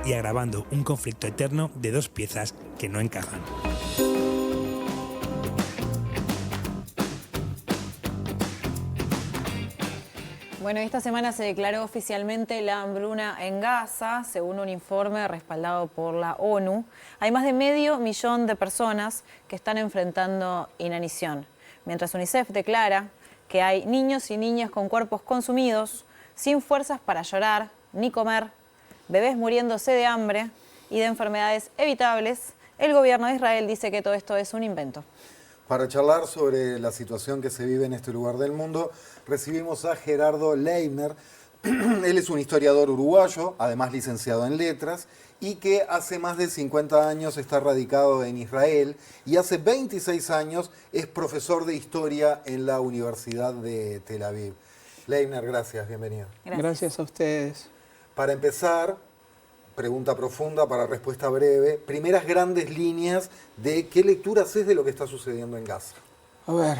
y agravando un conflicto eterno de dos piezas que no encajan. Bueno, esta semana se declaró oficialmente la hambruna en Gaza, según un informe respaldado por la ONU. Hay más de 500.000 de personas que están enfrentando inanición, mientras UNICEF declara que hay niños y niñas con cuerpos consumidos, sin fuerzas para llorar ni comer, bebés muriéndose de hambre y de enfermedades evitables. El gobierno de Israel dice que todo esto es un invento. Para charlar sobre la situación que se vive en este lugar del mundo, recibimos a Gerardo Leibner. Él es un historiador uruguayo, además licenciado en letras, y que hace más de 50 años está radicado en Israel y hace 26 años es profesor de historia en la Universidad de Tel Aviv. Leibner, gracias, bienvenido. Gracias a ustedes. Para empezar, pregunta profunda para respuesta breve. Primeras grandes líneas de qué lectura haces de lo que está sucediendo en Gaza. A ver,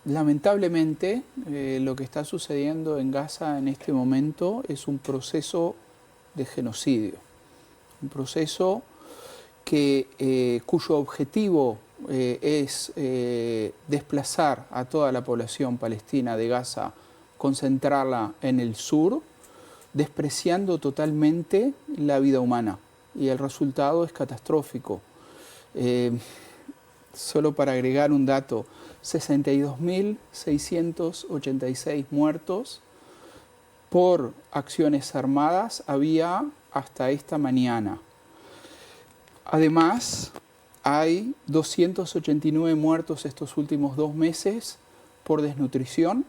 lamentablemente lo que está sucediendo en Gaza en este momento es un proceso de genocidio. Un proceso cuyo objetivo es desplazar a toda la población palestina de Gaza, concentrarla en el sur, despreciando totalmente la vida humana, y el resultado es catastrófico. Solo para agregar un dato, 62.686 muertos por acciones armadas había hasta esta mañana. Además, hay 289 muertos estos últimos 2 meses por desnutrición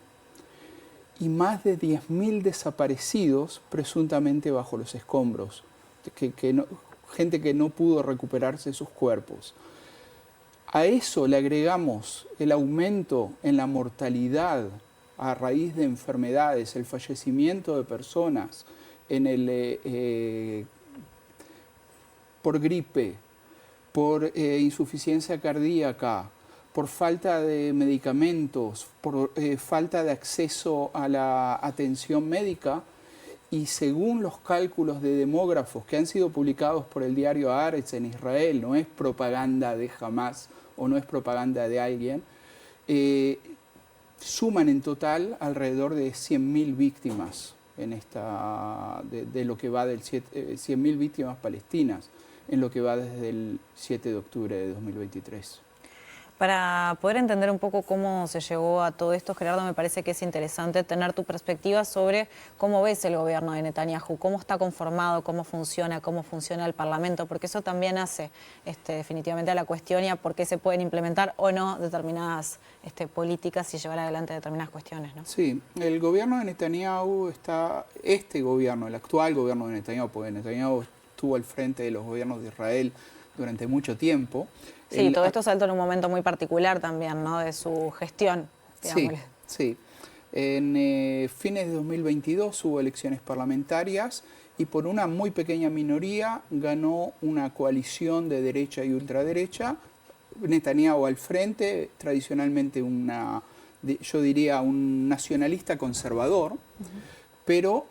y más de 10.000 desaparecidos presuntamente bajo los escombros, gente que no pudo recuperarse sus cuerpos. A eso le agregamos el aumento en la mortalidad a raíz de enfermedades, el fallecimiento de personas por gripe, por insuficiencia cardíaca, por falta de medicamentos, por falta de acceso a la atención médica, y según los cálculos de demógrafos que han sido publicados por el diario Haaretz en Israel, no es propaganda de Hamás o no es propaganda de alguien, suman en total alrededor de 100.000 víctimas de lo que va del 100.000 víctimas palestinas en lo que va desde el 7 de octubre de 2023. Para poder entender un poco cómo se llegó a todo esto, Gerardo, me parece que es interesante tener tu perspectiva sobre cómo ves el gobierno de Netanyahu, cómo está conformado, cómo funciona el Parlamento, porque eso también hace definitivamente a la cuestión y a por qué se pueden implementar o no determinadas políticas y llevar adelante determinadas cuestiones, ¿no? Sí, el gobierno de Netanyahu el actual gobierno de Netanyahu, porque Netanyahu estuvo al frente de los gobiernos de Israel durante mucho tiempo. Sí, todo esto saltó en un momento muy particular también, ¿no?, de su gestión, digámosle. Sí. En fines de 2022 hubo elecciones parlamentarias y por una muy pequeña minoría ganó una coalición de derecha y ultraderecha. Netanyahu al frente, tradicionalmente yo diría un nacionalista conservador, pero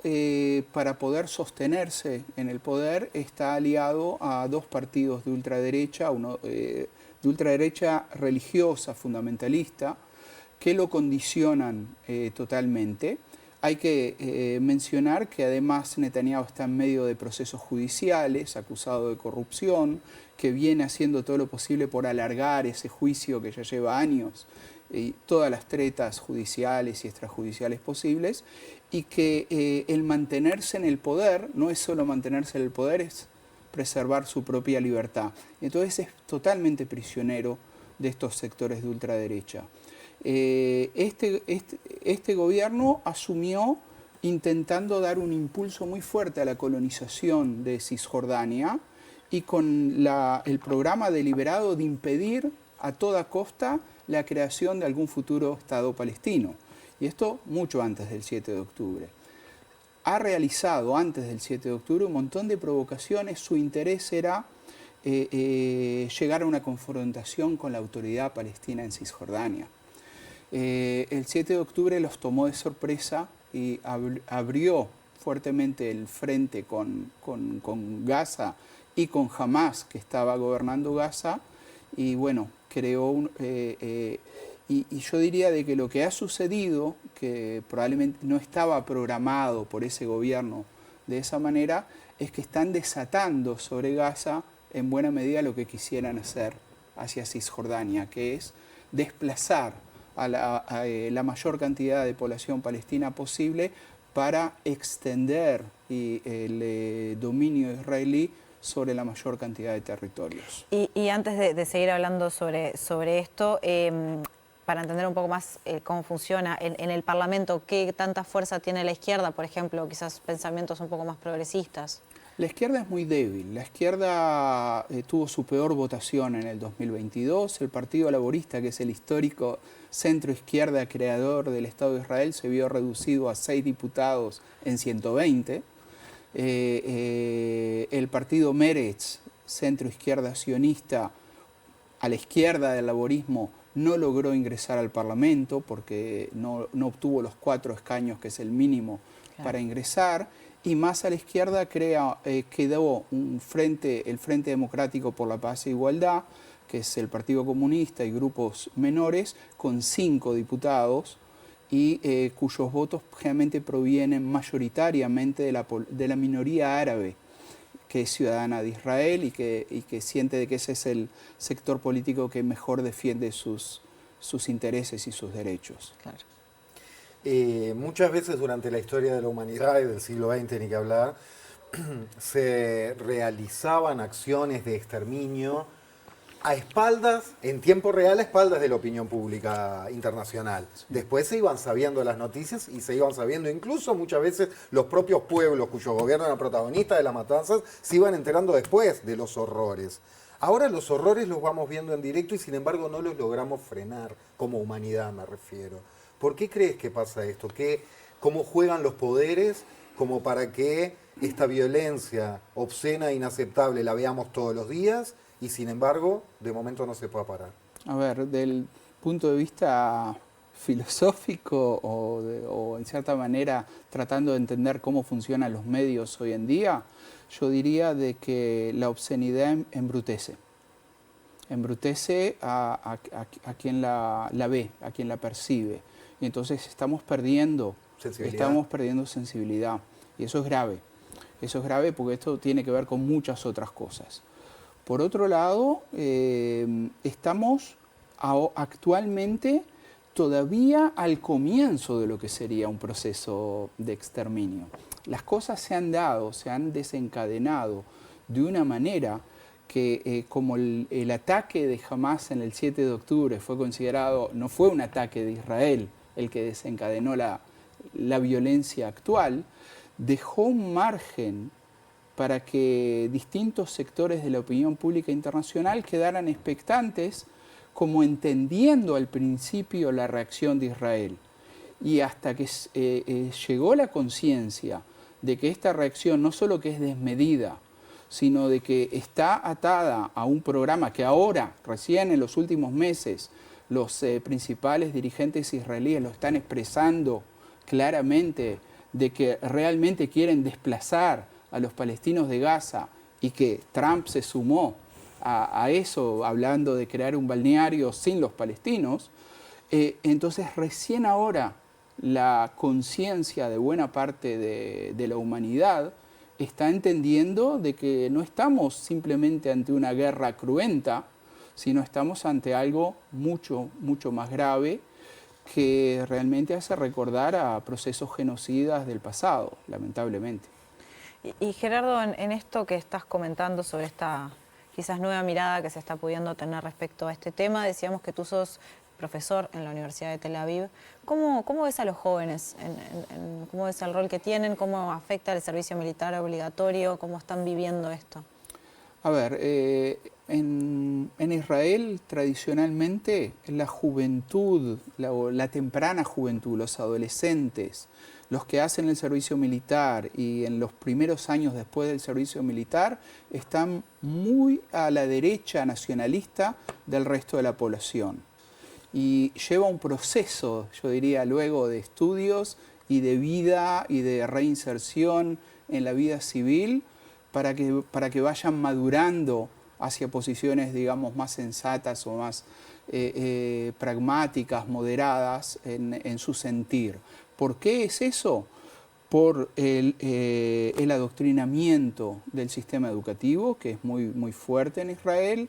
para poder sostenerse en el poder está aliado a 2 partidos de ultraderecha, uno de ultraderecha religiosa, fundamentalista, que lo condicionan totalmente. Hay que mencionar que además Netanyahu está en medio de procesos judiciales, acusado de corrupción, que viene haciendo todo lo posible por alargar ese juicio que ya lleva años, y todas las tretas judiciales y extrajudiciales posibles, y que el mantenerse en el poder no es solo mantenerse en el poder, es preservar su propia libertad. Entonces es totalmente prisionero de estos sectores de ultraderecha. Este gobierno asumió intentando dar un impulso muy fuerte a la colonización de Cisjordania y con el programa deliberado de impedir a toda costa la creación de algún futuro Estado palestino. Y esto mucho antes del 7 de octubre. Ha realizado antes del 7 de octubre un montón de provocaciones. Su interés era llegar a una confrontación con la autoridad palestina en Cisjordania. El 7 de octubre los tomó de sorpresa y abrió fuertemente el frente con Gaza y con Hamas, que estaba gobernando Gaza, y bueno, creó y yo diría de que lo que ha sucedido, que probablemente no estaba programado por ese gobierno de esa manera, es que están desatando sobre Gaza en buena medida lo que quisieran hacer hacia Cisjordania, que es desplazar a la mayor cantidad de población palestina posible para extender el dominio israelí sobre la mayor cantidad de territorios. Y antes de seguir hablando sobre esto, para entender un poco más cómo funciona en el Parlamento, ¿qué tanta fuerza tiene la izquierda, por ejemplo, quizás pensamientos un poco más progresistas? La izquierda es muy débil. La izquierda tuvo su peor votación en el 2022. El Partido Laborista, que es el histórico centro-izquierda creador del Estado de Israel, se vio reducido a 6 diputados en 120. El Partido Meretz, centro-izquierda sionista, a la izquierda del laborismo, no logró ingresar al Parlamento porque no obtuvo los 4 escaños, que es el mínimo para ingresar. Y más a la izquierda quedó el Frente Democrático por la Paz e Igualdad, que es el Partido Comunista y grupos menores, con 5 diputados, y cuyos votos generalmente provienen mayoritariamente de la minoría árabe, que es ciudadana de Israel y que siente de que ese es el sector político que mejor defiende sus intereses y sus derechos. Claro. Muchas veces durante la historia de la humanidad y del siglo XX, ni que hablar, se realizaban acciones de exterminio a espaldas, en tiempo real, a espaldas de la opinión pública internacional. Después se iban sabiendo las noticias y se iban sabiendo, incluso muchas veces los propios pueblos cuyos gobiernos eran protagonistas de las matanzas, se iban enterando después de los horrores. Ahora los horrores los vamos viendo en directo y sin embargo no los logramos frenar, como humanidad me refiero. ¿Por qué crees que pasa esto? ¿Cómo juegan los poderes como para que esta violencia obscena e inaceptable la veamos todos los días y sin embargo de momento no se pueda parar? A ver, del punto de vista filosófico o en cierta manera tratando de entender cómo funcionan los medios hoy en día, yo diría de que la obscenidad embrutece. Embrutece a quien la ve, a quien la percibe. Y entonces estamos perdiendo sensibilidad. Y eso es grave. Eso es grave porque esto tiene que ver con muchas otras cosas. Por otro lado, estamos actualmente todavía al comienzo de lo que sería un proceso de exterminio. Las cosas se han dado, se han desencadenado de una manera que como el ataque de Hamas en el 7 de octubre fue considerado, no fue un ataque de Israel el que desencadenó la violencia actual, dejó un margen para que distintos sectores de la opinión pública internacional quedaran expectantes, como entendiendo al principio la reacción de Israel. Y hasta que llegó la conciencia de que esta reacción no solo que es desmedida, sino de que está atada a un programa que ahora, recién en los últimos meses, los principales dirigentes israelíes lo están expresando claramente, de que realmente quieren desplazar a los palestinos de Gaza y que Trump se sumó a eso, hablando de crear un balneario sin los palestinos, entonces recién ahora la conciencia de buena parte de la humanidad está entendiendo de que no estamos simplemente ante una guerra cruenta, sino estamos ante algo mucho, mucho más grave que realmente hace recordar a procesos genocidas del pasado, lamentablemente. Y Gerardo, en esto que estás comentando sobre esta quizás nueva mirada que se está pudiendo tener respecto a este tema, decíamos que tú sos profesor en la Universidad de Tel Aviv. ¿Cómo ves a los jóvenes? ¿Cómo ves el rol que tienen? ¿Cómo afecta el servicio militar obligatorio? ¿Cómo están viviendo esto? A ver, en Israel tradicionalmente la juventud, la temprana juventud, los adolescentes, los que hacen el servicio militar y en los primeros años después del servicio militar están muy a la derecha nacionalista del resto de la población. Y lleva un proceso, yo diría, luego de estudios y de vida y de reinserción en la vida civil para que vayan madurando hacia posiciones, digamos, más sensatas o más pragmáticas, moderadas en su sentir. ¿Por qué es eso? Por el adoctrinamiento del sistema educativo, que es muy fuerte en Israel.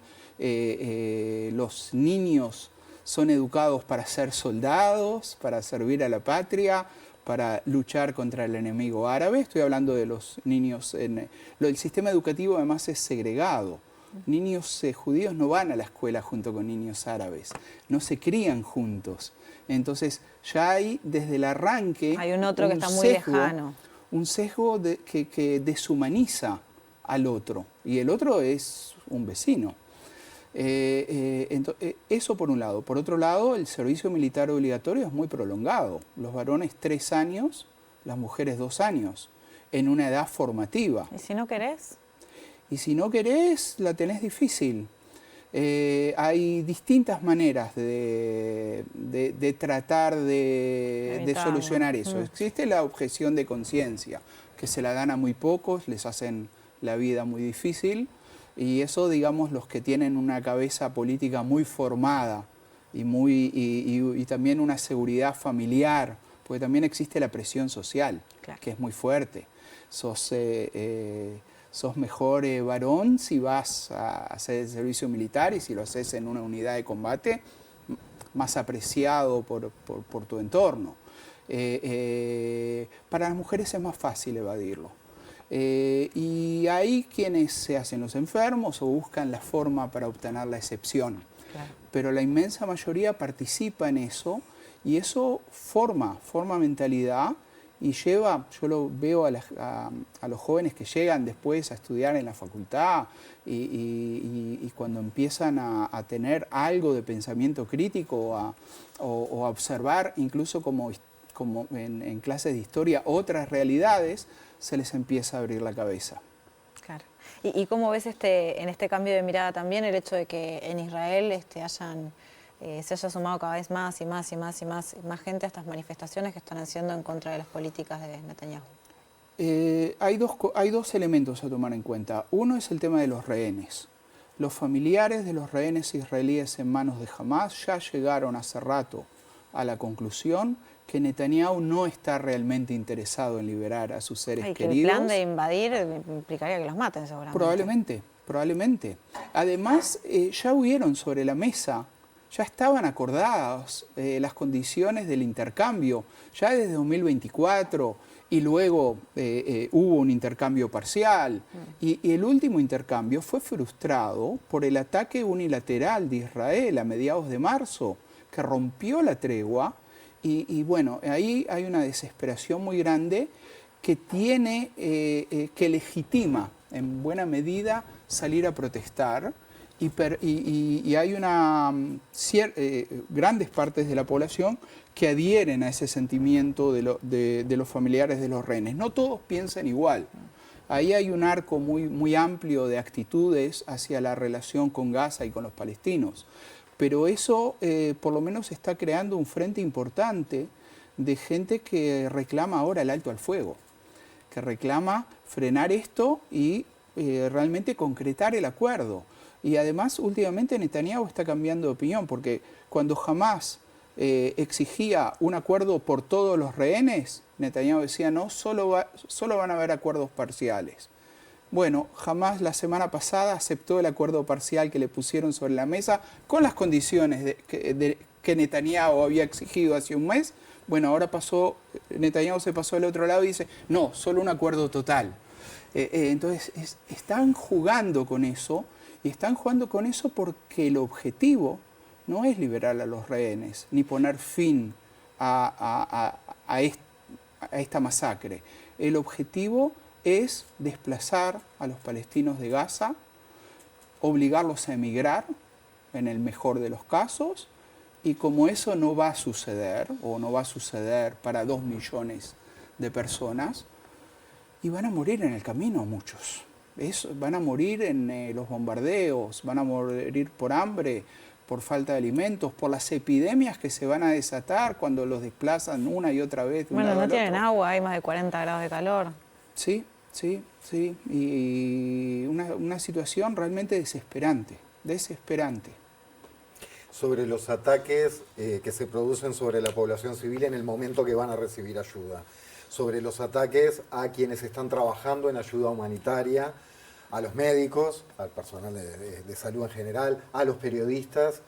Los niños son educados para ser soldados, para servir a la patria, para luchar contra el enemigo árabe. Estoy hablando de los niños. El sistema educativo además es segregado. Niños judíos no van a la escuela junto con niños árabes, no se crían juntos. Entonces ya hay desde el arranque hay un otro que está muy lejano. Un sesgo que deshumaniza al otro, y el otro es un vecino. Eso por un lado. Por otro lado, el servicio militar obligatorio es muy prolongado. Los varones 3 años, las mujeres 2 años, en una edad formativa. ¿Y si no querés? Y si no querés, la tenés difícil. Hay distintas maneras de tratar de solucionar eso. Existe la objeción de conciencia, que se la dan a muy pocos, les hacen la vida muy difícil, y eso, digamos, los que tienen una cabeza política muy formada y también una seguridad familiar, porque también existe la presión social, claro, que es muy fuerte. Sos mejor varón si vas a hacer el servicio militar, y si lo haces en una unidad de combate, más apreciado por tu entorno. Para las mujeres es más fácil evadirlo. Y hay quienes se hacen los enfermos o buscan la forma para obtener la excepción. Claro. Pero la inmensa mayoría participa en eso, y eso forma mentalidad. Y lleva, yo lo veo a los jóvenes que llegan después a estudiar en la facultad y cuando empiezan a tener algo de pensamiento crítico o a observar incluso como en clases de historia otras realidades, se les empieza a abrir la cabeza. Claro. ¿Y cómo ves en este cambio de mirada también el hecho de que en Israel se haya sumado cada vez más gente a estas manifestaciones que están haciendo en contra de las políticas de Netanyahu? Hay dos elementos a tomar en cuenta. Uno es el tema de los rehenes. Los familiares de los rehenes israelíes en manos de Hamas ya llegaron hace rato a la conclusión que Netanyahu no está realmente interesado en liberar a sus seres queridos. El plan de invadir implicaría que los maten, seguramente. Probablemente. Además, ya huyeron sobre la mesa. Ya estaban acordadas las condiciones del intercambio, ya desde 2024, y luego hubo un intercambio parcial. Y el último intercambio fue frustrado por el ataque unilateral de Israel a mediados de marzo, que rompió la tregua. Y bueno, ahí hay una desesperación muy grande que que legitima en buena medida salir a protestar. Y hay grandes partes de la población que adhieren a ese sentimiento de los familiares de los rehenes. No todos piensan igual. Ahí hay un arco muy amplio de actitudes hacia la relación con Gaza y con los palestinos. Pero eso por lo menos está creando un frente importante de gente que reclama ahora el alto al fuego, que reclama frenar esto y realmente concretar el acuerdo. Y además, últimamente Netanyahu está cambiando de opinión, porque cuando Hamas exigía un acuerdo por todos los rehenes, Netanyahu decía, no, solo van a haber acuerdos parciales. Bueno, Hamas la semana pasada aceptó el acuerdo parcial que le pusieron sobre la mesa con las condiciones que Netanyahu había exigido hace un mes. Bueno, ahora Netanyahu se pasó al otro lado y dice, no, solo un acuerdo total. Entonces, están jugando con eso. Y están jugando con eso porque el objetivo no es liberar a los rehenes, ni poner fin a esta masacre. El objetivo es desplazar a los palestinos de Gaza, obligarlos a emigrar, en el mejor de los casos, y como eso no va a suceder, o no va a suceder para 2 millones de personas, y van a morir en el camino muchos. Van a morir en los bombardeos, van a morir por hambre, por falta de alimentos, por las epidemias que se van a desatar cuando los desplazan una y otra vez. Bueno, no tienen agua, hay más de 40 grados de calor. Sí, sí, sí. Y una situación realmente desesperante, desesperante. Sobre los ataques que se producen sobre la población civil en el momento que van a recibir ayuda. Sobre los ataques a quienes están trabajando en ayuda humanitaria, a los médicos, al personal de salud en general, a los periodistas.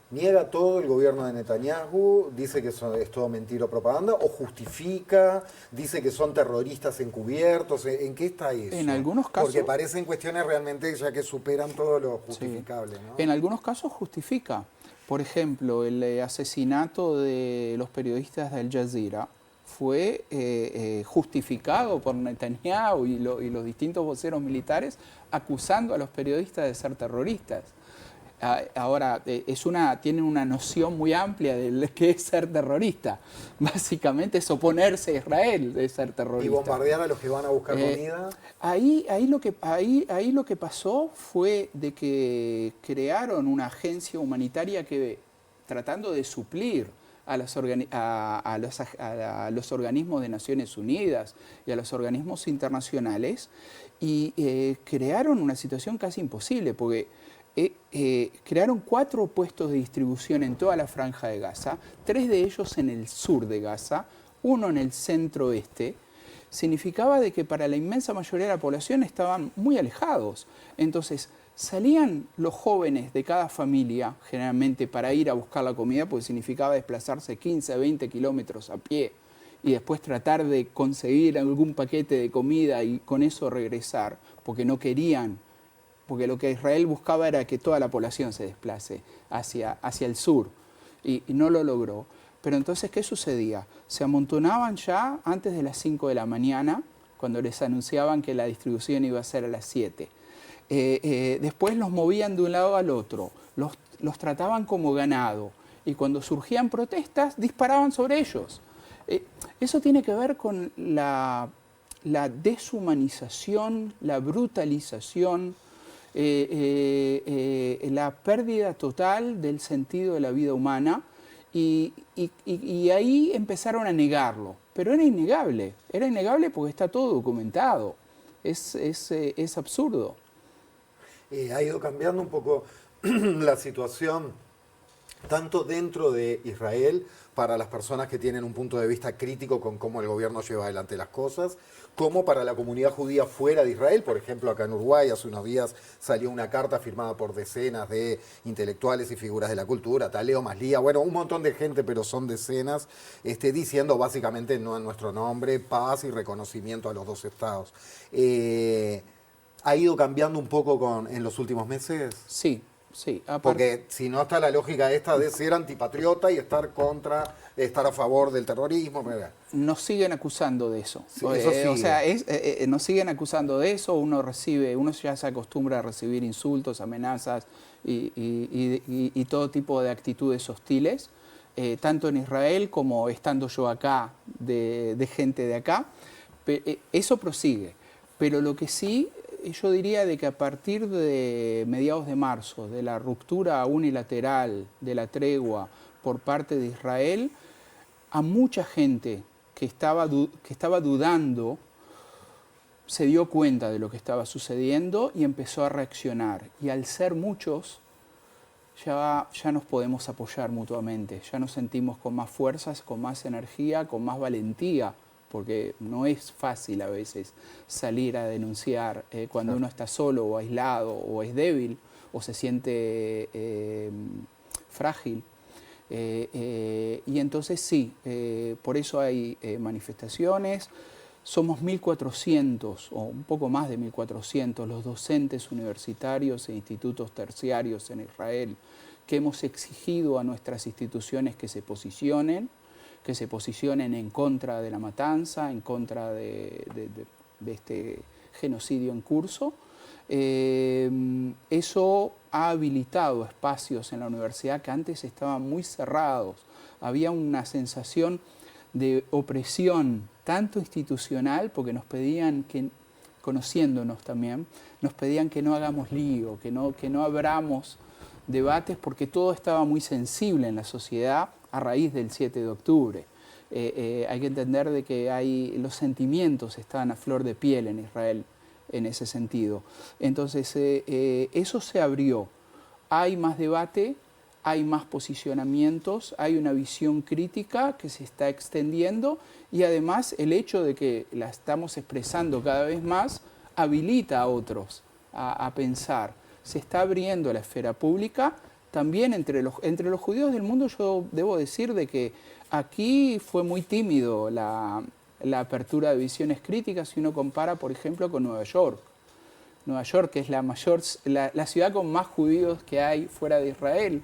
¿Niega todo el gobierno de Netanyahu? ¿Dice que es todo mentira o propaganda? ¿O justifica? ¿Dice que son terroristas encubiertos? ¿En qué está eso? En algunos casos... Porque parecen cuestiones realmente ya que superan todo lo justificable, ¿no? En algunos casos justifica. Por ejemplo, el asesinato de los periodistas de Al Jazeera fue justificado por Netanyahu y los distintos voceros militares acusando a los periodistas de ser terroristas. Ahora, tienen una noción muy amplia de qué es ser terrorista. Básicamente es oponerse a Israel, de ser terrorista. ¿Y bombardear a los que van a buscar comida? Ahí lo que pasó fue de que crearon una agencia humanitaria que, tratando de suplir a los organismos de Naciones Unidas y a los organismos internacionales, y crearon una situación casi imposible, porque crearon 4 puestos de distribución en toda la franja de Gaza, 3 de ellos en el sur de Gaza, 1 en el centro-oeste. Significaba de que para la inmensa mayoría de la población estaban muy alejados. Entonces, salían los jóvenes de cada familia, generalmente para ir a buscar la comida, porque significaba desplazarse 15 a 20 kilómetros a pie, y después tratar de conseguir algún paquete de comida y con eso regresar, porque no querían. Porque lo que Israel buscaba era que toda la población se desplace hacia el sur, y no lo logró. Pero entonces, ¿qué sucedía? Se amontonaban ya antes de las 5 de la mañana, cuando les anunciaban que la distribución iba a ser a las 7. Después los movían de un lado al otro, los trataban como ganado, y cuando surgían protestas, disparaban sobre ellos. Eso tiene que ver con la deshumanización, la brutalización, la pérdida total del sentido de la vida humana, y ahí empezaron a negarlo. Pero era innegable porque está todo documentado. Es absurdo. Ha ido cambiando un poco la situación, tanto dentro de Israel, para las personas que tienen un punto de vista crítico con cómo el gobierno lleva adelante las cosas, como para la comunidad judía fuera de Israel. Por ejemplo, acá en Uruguay hace unos días salió una carta firmada por decenas de intelectuales y figuras de la cultura, Taleo Maslía, bueno, un montón de gente, pero son decenas, diciendo básicamente no en nuestro nombre, paz y reconocimiento a los 2 estados. ¿Ha ido cambiando un poco en los últimos meses? Sí. Sí, porque si no está la lógica esta de ser antipatriota y estar a favor del terrorismo. Nos siguen acusando de eso. Sí, eso sí. O sea, nos siguen acusando de eso. Uno ya se acostumbra a recibir insultos, amenazas y todo tipo de actitudes hostiles, tanto en Israel como estando yo acá, de gente de acá. Eso prosigue. Pero lo que sí, yo diría de que a partir de mediados de marzo, de la ruptura unilateral de la tregua por parte de Israel, a mucha gente que estaba dudando se dio cuenta de lo que estaba sucediendo y empezó a reaccionar. Y al ser muchos, ya nos podemos apoyar mutuamente, ya nos sentimos con más fuerzas, con más energía, con más valentía, porque no es fácil a veces salir a denunciar cuando uno está solo o aislado o es débil o se siente frágil. Y entonces sí, por eso hay manifestaciones. Somos 1.400 o un poco más de 1.400 los docentes universitarios e institutos terciarios en Israel que hemos exigido a nuestras instituciones que se posicionen en contra de la matanza, en contra de este genocidio en curso. Eso ha habilitado espacios en la universidad que antes estaban muy cerrados. Había una sensación de opresión, tanto institucional, porque nos pedían que, conociéndonos también, nos pedían que no hagamos lío, que no abramos debates, porque todo estaba muy sensible en la sociedad a raíz del 7 de octubre. Hay que entender de que los sentimientos están a flor de piel en Israel en ese sentido. Entonces, eso se abrió. Hay más debate, hay más posicionamientos, hay una visión crítica que se está extendiendo y además el hecho de que la estamos expresando cada vez más habilita a otros a pensar. Se está abriendo la esfera pública. También entre los judíos del mundo yo debo decir de que aquí fue muy tímido la apertura de visiones críticas si uno compara, por ejemplo, con Nueva York. Nueva York, que es la ciudad con más judíos que hay fuera de Israel.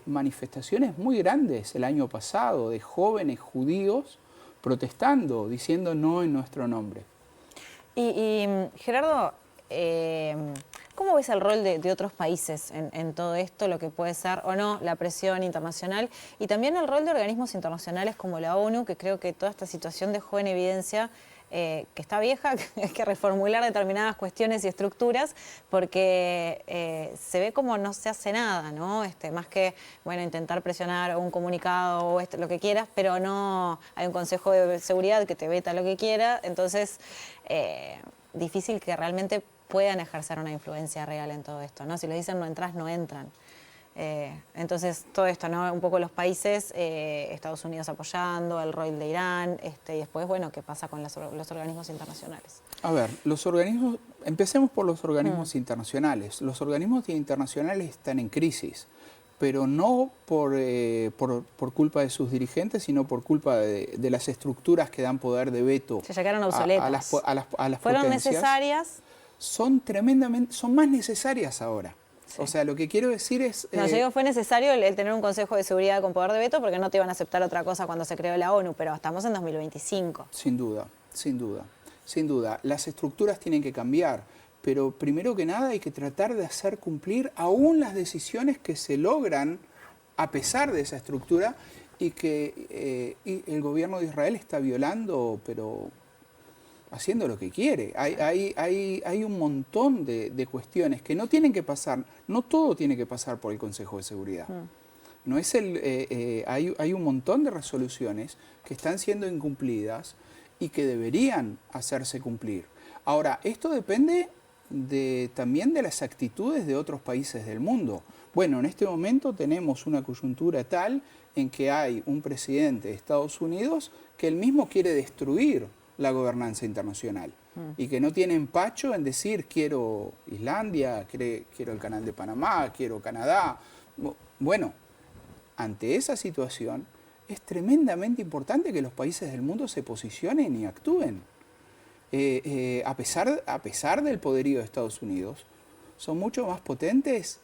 Manifestaciones muy grandes el año pasado de jóvenes judíos protestando, diciendo no en nuestro nombre. Y Gerardo, ¿cómo ves el rol de otros países en todo esto, lo que puede ser o no la presión internacional? Y también el rol de organismos internacionales como la ONU, que creo que toda esta situación dejó en evidencia que está vieja, que hay que reformular determinadas cuestiones y estructuras, porque se ve como no se hace nada, ¿no? Más que, bueno, intentar presionar o un comunicado o lo que quieras, pero no hay un Consejo de Seguridad que te veta lo que quiera, entonces difícil que realmente puedan ejercer una influencia real en todo esto, ¿no? Si les dicen no entras, no entran. Entonces, todo esto, ¿no? Un poco los países, Estados Unidos apoyando, el rol de Irán, y después, bueno, ¿qué pasa con los organismos internacionales? A ver, empecemos por los organismos internacionales. Los organismos internacionales están en crisis, pero no por culpa de sus dirigentes, sino por culpa de las estructuras que dan poder de veto. Se llegaron obsoletas. A las ¿Fueron potencias. Necesarias? Son más necesarias ahora. Sí. O sea, lo que quiero decir es... No, yo digo, fue necesario el tener un Consejo de Seguridad con poder de veto porque no te iban a aceptar otra cosa cuando se creó la ONU, pero estamos en 2025. Sin duda, sin duda, sin duda. Las estructuras tienen que cambiar, pero primero que nada hay que tratar de hacer cumplir aún las decisiones que se logran a pesar de esa estructura y que el gobierno de Israel está violando, pero haciendo lo que quiere. Hay un montón de cuestiones que no tienen que pasar, no todo tiene que pasar por el Consejo de Seguridad. No es hay un montón de resoluciones que están siendo incumplidas y que deberían hacerse cumplir. Ahora, esto depende también de las actitudes de otros países del mundo. Bueno, en este momento tenemos una coyuntura tal en que hay un presidente de Estados Unidos que él mismo quiere destruir la gobernanza internacional y que no tiene empacho en decir quiero Islandia, quiero el Canal de Panamá, quiero Canadá. Bueno, ante esa situación es tremendamente importante que los países del mundo se posicionen y actúen. A pesar del poderío de Estados Unidos, son mucho más potentes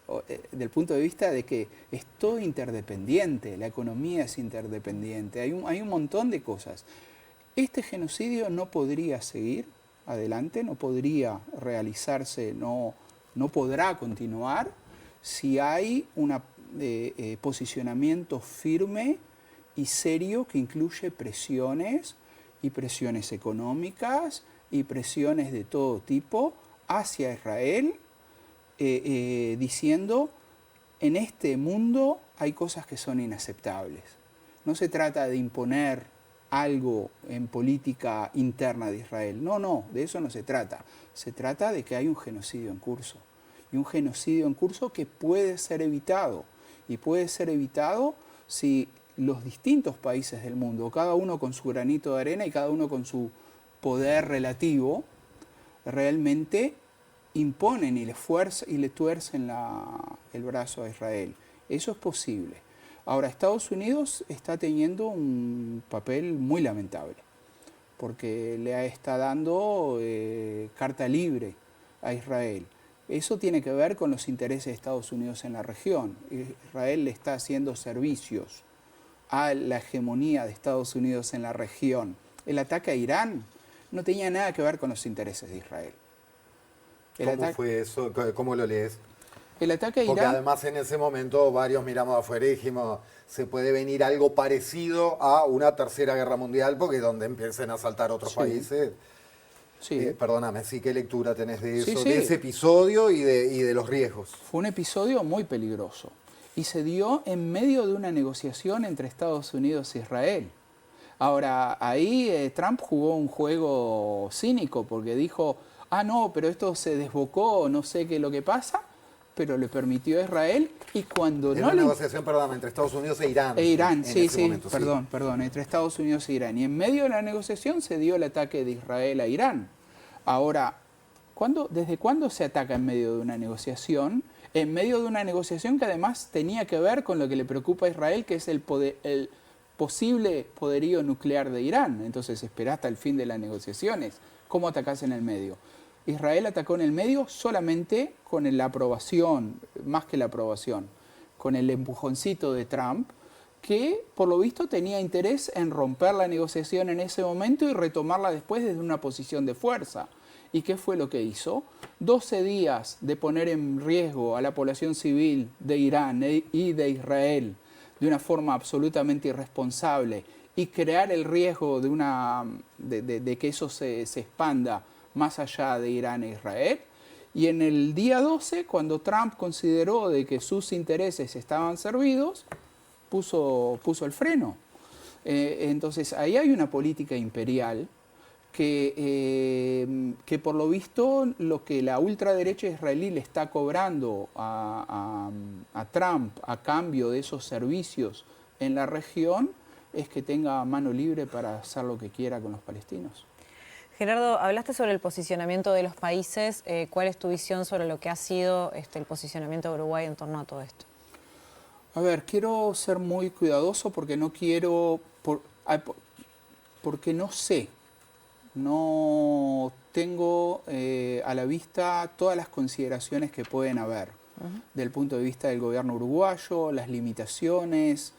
del punto de vista de que es todo interdependiente, la economía es interdependiente, hay un montón de cosas. Este genocidio no podría seguir adelante, no podría realizarse, no podrá continuar si hay un posicionamiento firme y serio que incluye presiones y presiones económicas y presiones de todo tipo hacia Israel, diciendo en este mundo hay cosas que son inaceptables. No se trata de imponer algo en política interna de Israel. No, de eso no se trata. Se trata de que hay un genocidio en curso. Y un genocidio en curso que puede ser evitado. Y puede ser evitado si los distintos países del mundo, cada uno con su granito de arena y cada uno con su poder relativo, realmente imponen y le tuercen el brazo a Israel. Eso es posible. Ahora, Estados Unidos está teniendo un papel muy lamentable, porque le está dando carta libre a Israel. Eso tiene que ver con los intereses de Estados Unidos en la región. Israel le está haciendo servicios a la hegemonía de Estados Unidos en la región. El ataque a Irán no tenía nada que ver con los intereses de Israel. ¿Cómo fue eso? ¿Cómo lo lees? El ataque a Irán... Porque además en ese momento varios miramos afuera y dijimos, se puede venir algo parecido a una tercera guerra mundial, porque donde empiecen a saltar otros países... Sí. Perdóname, sí, ¿qué lectura tenés de eso, Sí. de ese episodio y de los riesgos? Fue un episodio muy peligroso y se dio en medio de una negociación entre Estados Unidos e Israel. Ahora, ahí Trump jugó un juego cínico porque dijo, no, pero esto se desbocó, no sé qué es lo que pasa, pero le permitió a Israel y cuando Era no... una negociación, perdón, entre Estados Unidos e Irán. Perdón, entre Estados Unidos e Irán. Y en medio de la negociación se dio el ataque de Israel a Irán. Ahora, ¿desde cuándo se ataca en medio de una negociación? En medio de una negociación que además tenía que ver con lo que le preocupa a Israel, que es el posible poderío nuclear de Irán. Entonces, esperá hasta el fin de las negociaciones. ¿Cómo atacás en el medio? Israel atacó en el medio solamente con la aprobación, más que la aprobación, con el empujoncito de Trump, que por lo visto tenía interés en romper la negociación en ese momento y retomarla después desde una posición de fuerza. ¿Y qué fue lo que hizo? 12 días de poner en riesgo a la población civil de Irán y de Israel de una forma absolutamente irresponsable y crear el riesgo de que eso se expanda más allá de Irán e Israel. Y en el día 12, cuando Trump consideró de que sus intereses estaban servidos, puso el freno. Entonces, ahí hay una política imperial que por lo visto lo que la ultraderecha israelí le está cobrando a Trump a cambio de esos servicios en la región es que tenga mano libre para hacer lo que quiera con los palestinos. Gerardo, hablaste sobre el posicionamiento de los países. ¿Cuál es tu visión sobre lo que ha sido el posicionamiento de Uruguay en torno a todo esto? A ver, quiero ser muy cuidadoso porque no quiero... porque no sé. No tengo a la vista todas las consideraciones que pueden haber del punto de vista del gobierno uruguayo, las limitaciones,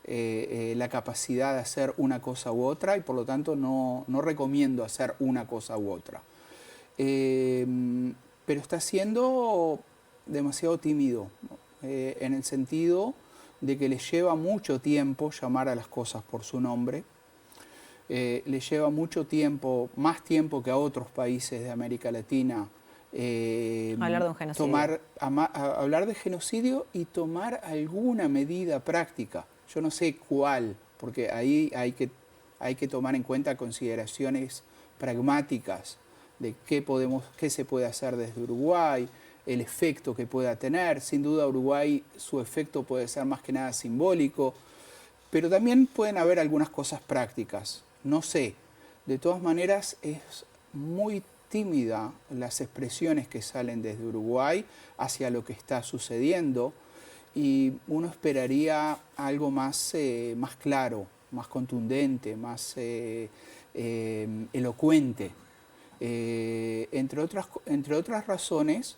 la capacidad de hacer una cosa u otra y por lo tanto no recomiendo hacer una cosa u otra. Pero está siendo demasiado tímido, en el sentido de que le lleva mucho tiempo llamar a las cosas por su nombre. Le lleva mucho tiempo, más tiempo que a otros países de América Latina, hablar de un genocidio. Hablar de genocidio y tomar alguna medida práctica. Yo no sé cuál, porque ahí hay que tomar en cuenta consideraciones pragmáticas de qué se puede hacer desde Uruguay, el efecto que pueda tener. Sin duda Uruguay, su efecto puede ser más que nada simbólico, pero también pueden haber algunas cosas prácticas. No sé, de todas maneras es muy tímida las expresiones que salen desde Uruguay hacia lo que está sucediendo y uno esperaría algo más claro, más contundente, más elocuente. Entre otras razones,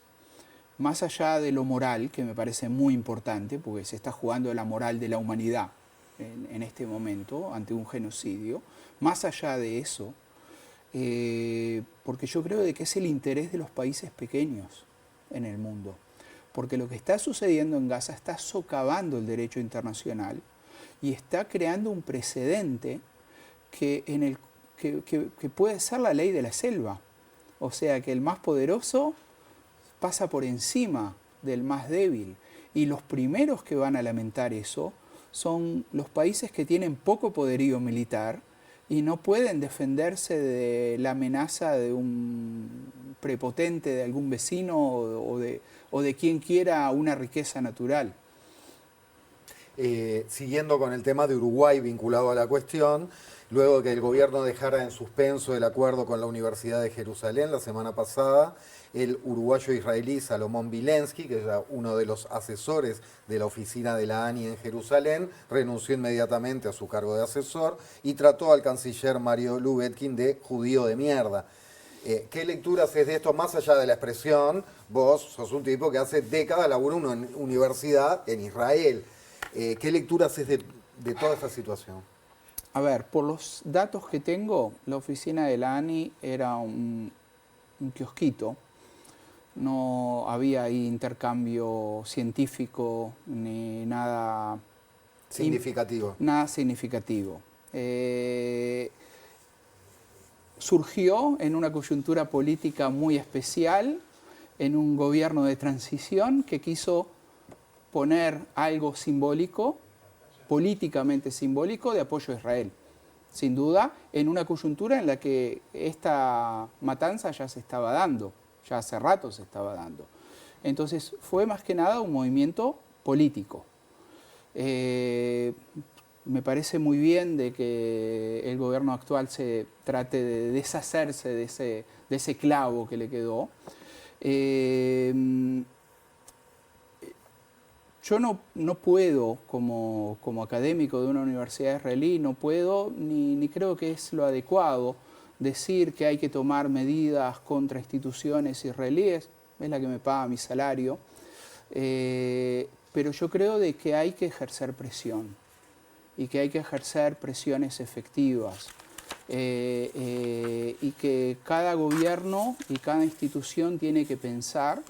más allá de lo moral, que me parece muy importante, porque se está jugando la moral de la humanidad en este momento ante un genocidio, más allá de eso, porque yo creo de que es el interés de los países pequeños en el mundo. Porque lo que está sucediendo en Gaza está socavando el derecho internacional y está creando un precedente que puede ser la ley de la selva. O sea, que el más poderoso pasa por encima del más débil. Y los primeros que van a lamentar eso son los países que tienen poco poderío militar y no pueden defenderse de la amenaza de un prepotente, de algún vecino o de quien quiera una riqueza natural. Siguiendo con el tema de Uruguay vinculado a la cuestión, luego de que el gobierno dejara en suspenso el acuerdo con la Universidad de Jerusalén la semana pasada, el uruguayo israelí Salomón Vilensky, que era uno de los asesores de la oficina de la ANI en Jerusalén, renunció inmediatamente a su cargo de asesor y trató al canciller Mario Lubetkin de judío de mierda. ¿Qué lectura haces de esto más allá de la expresión? Vos sos un tipo que hace décadas labura en una universidad en Israel. ¿Qué lectura haces de toda esta situación? A ver, por los datos que tengo, la oficina de la ANI era un kiosquito. No había ahí intercambio científico ni nada significativo. Nada significativo. Surgió en una coyuntura política muy especial, en un gobierno de transición que quiso poner algo simbólico, políticamente simbólico, de apoyo a Israel. Sin duda, en una coyuntura en la que esta matanza ya se estaba dando, ya hace rato se estaba dando. Entonces, fue más que nada un movimiento político. Me parece muy bien de que el gobierno actual se trate de deshacerse de ese clavo que le quedó. Yo no puedo, como académico de una universidad israelí, no puedo, ni creo que es lo adecuado, decir que hay que tomar medidas contra instituciones israelíes, es la que me paga mi salario, pero yo creo de que hay que ejercer presión y que hay que ejercer presiones efectivas y que cada gobierno y cada institución tiene que pensar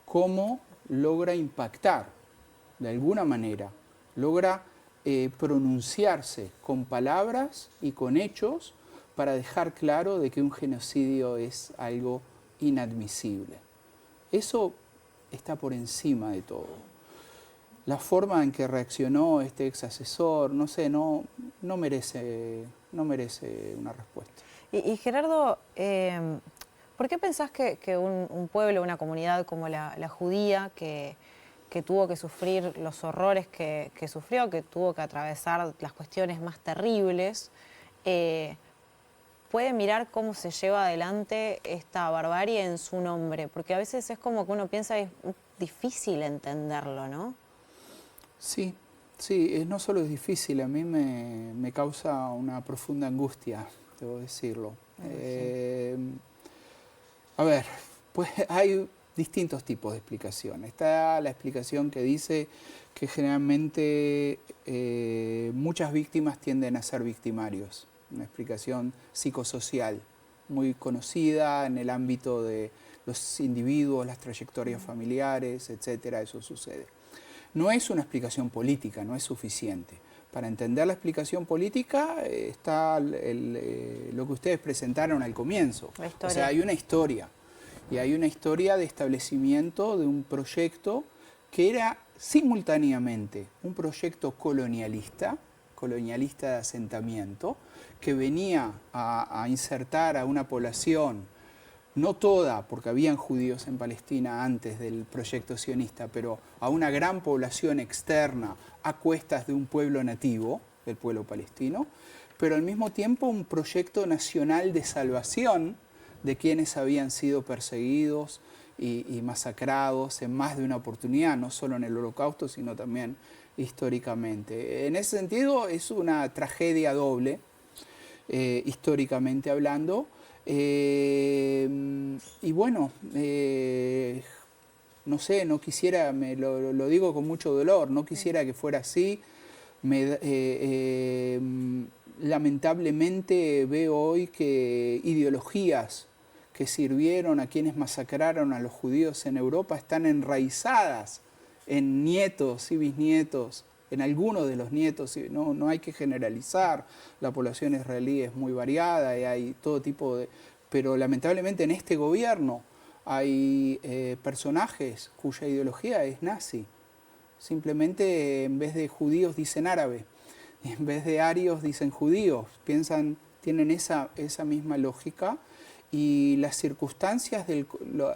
cómo logra impactar de alguna manera, logra pronunciarse con palabras y con hechos para dejar claro de que un genocidio es algo inadmisible. Eso está por encima de todo. La forma en que reaccionó este ex asesor, no sé, no merece una respuesta. Y Gerardo, ¿por qué pensás que un pueblo, una comunidad como la judía, que tuvo que sufrir los horrores que sufrió, que tuvo que atravesar las cuestiones más terribles, puede mirar cómo se lleva adelante esta barbarie en su nombre? Porque a veces es como que uno piensa que es difícil entenderlo, ¿no? Sí, no solo es difícil, a mí me causa una profunda angustia, debo decirlo. A ver, pues hay distintos tipos de explicación. Está la explicación que dice que generalmente muchas víctimas tienden a ser victimarios, una explicación psicosocial muy conocida en el ámbito de los individuos, las trayectorias familiares, etcétera, eso sucede. No es una explicación política, no es suficiente. Para entender la explicación política está lo que ustedes presentaron al comienzo. O sea, hay una historia. Y hay una historia de establecimiento de un proyecto que era simultáneamente un proyecto colonialista de asentamiento, que venía a insertar a una población, no toda, porque habían judíos en Palestina antes del proyecto sionista, pero a una gran población externa a cuestas de un pueblo nativo, del pueblo palestino, pero al mismo tiempo un proyecto nacional de salvación de quienes habían sido perseguidos y masacrados en más de una oportunidad, no solo en el Holocausto, sino también históricamente. En ese sentido es una tragedia doble, históricamente hablando. Y bueno, no sé, no quisiera, lo digo con mucho dolor, no quisiera que fuera así. Lamentablemente veo hoy que ideologías que sirvieron a quienes masacraron a los judíos en Europa están enraizadas en nietos y bisnietos, en algunos de los nietos. No hay que generalizar, la población israelí es muy variada y hay todo tipo de... Pero lamentablemente en este gobierno hay personajes cuya ideología es nazi. Simplemente en vez de judíos dicen árabe, en vez de arios dicen judíos, tienen esa misma lógica. Y las circunstancias,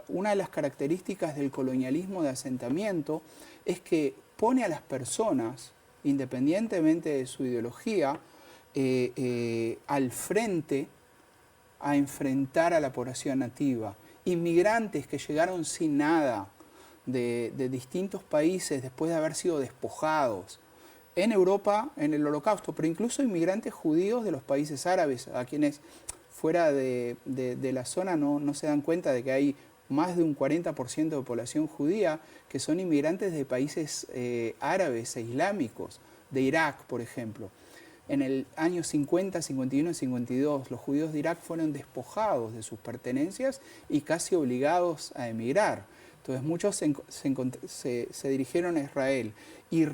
una de las características del colonialismo de asentamiento es que pone a las personas, independientemente de su ideología, al frente a enfrentar a la población nativa. Inmigrantes que llegaron sin nada de distintos países después de haber sido despojados en Europa, en el Holocausto, pero incluso inmigrantes judíos de los países árabes, a quienes fuera de la zona no se dan cuenta de que hay más de un 40% de población judía que son inmigrantes de países árabes e islámicos, de Irak, por ejemplo. En el año 50, 51 y 52, los judíos de Irak fueron despojados de sus pertenencias y casi obligados a emigrar. Entonces muchos se dirigieron a Israel y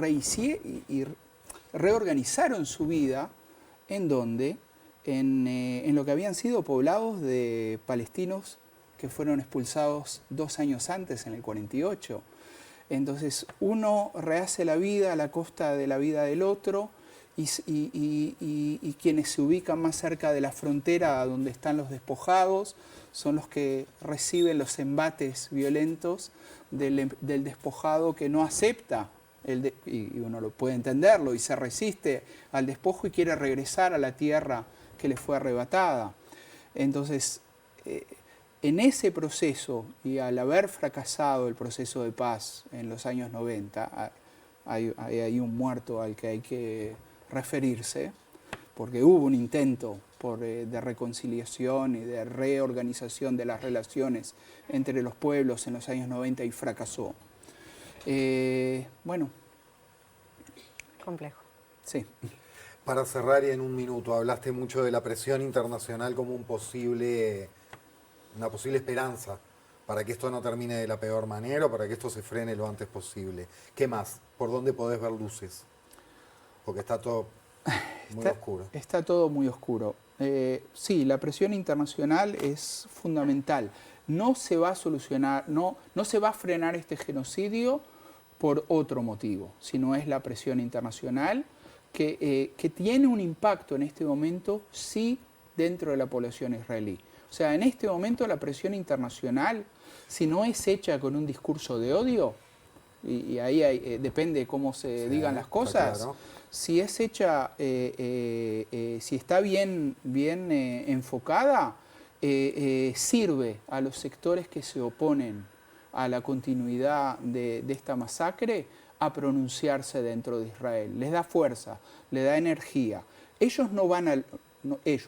reorganizaron su vida en donde, en lo que habían sido poblados de palestinos que fueron expulsados 2 años antes, en el 48. Entonces uno rehace la vida a la costa de la vida del otro, y quienes se ubican más cerca de la frontera donde están los despojados son los que reciben los embates violentos del despojado que no acepta, y uno lo puede entenderlo, y se resiste al despojo y quiere regresar a la tierra que le fue arrebatada. Entonces, en ese proceso, y al haber fracasado el proceso de paz en los años 90, hay un muerto al que hay que referirse, porque hubo un intento de reconciliación y de reorganización de las relaciones entre los pueblos en los años 90 y fracasó. Bueno. Complejo. Sí. Para cerrar y en un minuto, hablaste mucho de la presión internacional como una posible esperanza para que esto no termine de la peor manera o para que esto se frene lo antes posible. ¿Qué más? ¿Por dónde podés ver luces? Porque está todo muy oscuro. Está todo muy oscuro. Sí, la presión internacional es fundamental. No se va a solucionar, no se va a frenar este genocidio por otro motivo, sino es la presión internacional que tiene un impacto en este momento, sí, dentro de la población israelí. O sea, en este momento la presión internacional, si no es hecha con un discurso de odio, y ahí depende cómo se digan las cosas, claro. Si es hecha, si está bien enfocada, sirve a los sectores que se oponen a la continuidad de esta masacre a pronunciarse dentro de Israel. Les da fuerza, les da energía.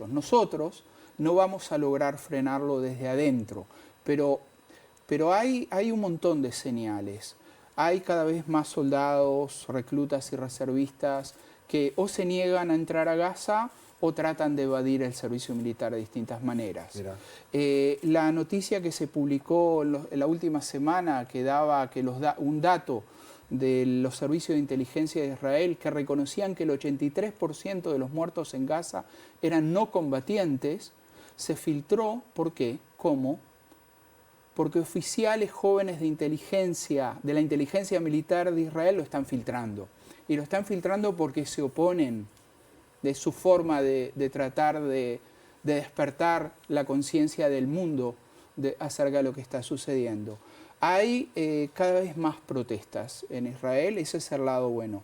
Nosotros no vamos a lograr frenarlo desde adentro, pero hay un montón de señales. Hay cada vez más soldados, reclutas y reservistas que o se niegan a entrar a Gaza o tratan de evadir el servicio militar de distintas maneras. La noticia que se publicó en la última semana que daba un dato de los servicios de inteligencia de Israel que reconocían que el 83% de los muertos en Gaza eran no combatientes, se filtró. ¿Por qué? ¿Cómo? Porque oficiales jóvenes de la inteligencia militar de Israel lo están filtrando. Y lo están filtrando porque se oponen de su forma de tratar de despertar la conciencia del mundo acerca de lo que está sucediendo. Hay cada vez más protestas en Israel, ese es el lado bueno,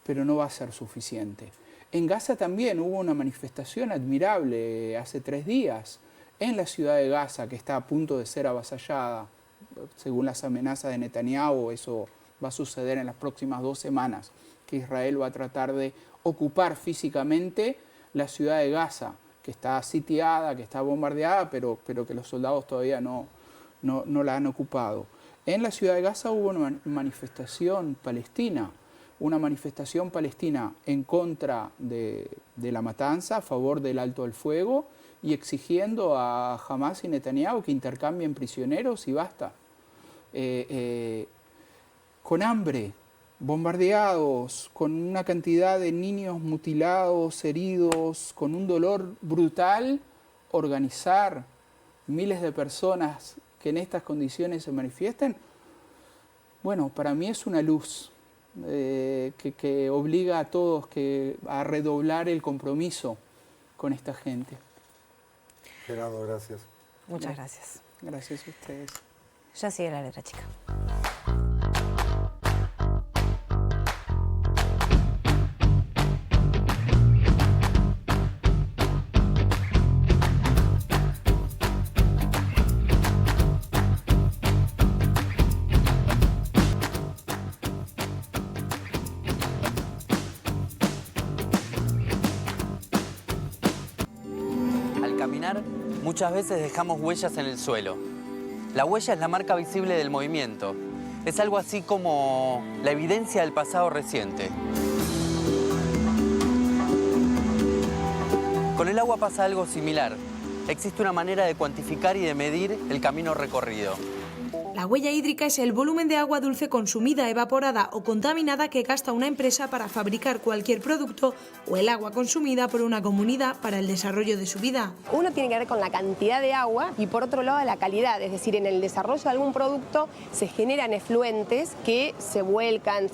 pero no va a ser suficiente. En Gaza también hubo una manifestación admirable hace 3 días, en la ciudad de Gaza, que está a punto de ser avasallada, según las amenazas de Netanyahu. Eso va a suceder en las próximas 2 semanas, que Israel va a tratar de ocupar físicamente la ciudad de Gaza, que está sitiada, que está bombardeada, pero que los soldados todavía no la han ocupado. En la ciudad de Gaza hubo una manifestación palestina en contra de la matanza, a favor del alto el fuego, y exigiendo a Hamas y Netanyahu que intercambien prisioneros y basta. Con hambre, bombardeados, con una cantidad de niños mutilados, heridos, con un dolor brutal, organizar miles de personas que en estas condiciones se manifiesten, bueno, para mí es una luz que obliga a todos a redoblar el compromiso con esta gente. Gerardo, gracias. Muchas gracias. Gracias a ustedes. Ya sigue la letra chica. caminar, muchas veces dejamos huellas en el suelo. La huella es la marca visible del movimiento. Es algo así como la evidencia del pasado reciente. Con el agua pasa algo similar. Existe una manera de cuantificar y de medir el camino recorrido. La huella hídrica es el volumen de agua dulce consumida, evaporada o contaminada que gasta una empresa para fabricar cualquier producto o el agua consumida por una comunidad para el desarrollo de su vida. Uno tiene que ver con la cantidad de agua y por otro lado la calidad, es decir, en el desarrollo de algún producto se generan efluentes que se vuelcan,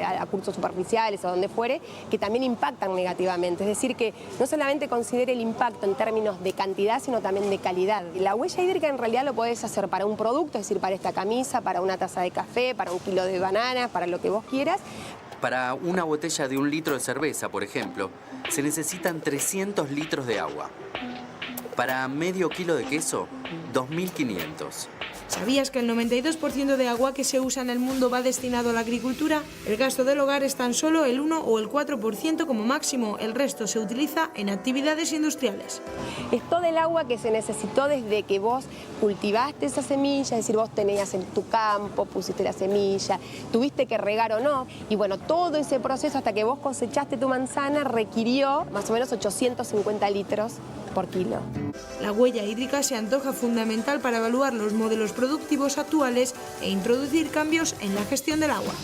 a cursos superficiales o donde fuere, que también impactan negativamente. Es decir, que no solamente considere el impacto en términos de cantidad, sino también de calidad. La huella hídrica en realidad lo podés hacer para un producto, es decir, para esta camisa, para una taza de café, para un kilo de bananas, para lo que vos quieras. Para una botella de 1 litro de cerveza, por ejemplo, se necesitan 300 litros de agua. Para medio kilo de queso, 2.500. ¿Sabías que el 92% de agua que se usa en el mundo va destinado a la agricultura? El gasto del hogar es tan solo el 1 o el 4% como máximo. El resto se utiliza en actividades industriales. Es todo el agua que se necesitó desde que vos cultivaste esa semilla, es decir, vos tenías en tu campo, pusiste la semilla, tuviste que regar o no. Y bueno, todo ese proceso hasta que vos cosechaste tu manzana requirió más o menos 850 litros por kilo. La huella hídrica se antoja fundamental para evaluar los modelos productivos actuales e introducir cambios en la gestión del agua.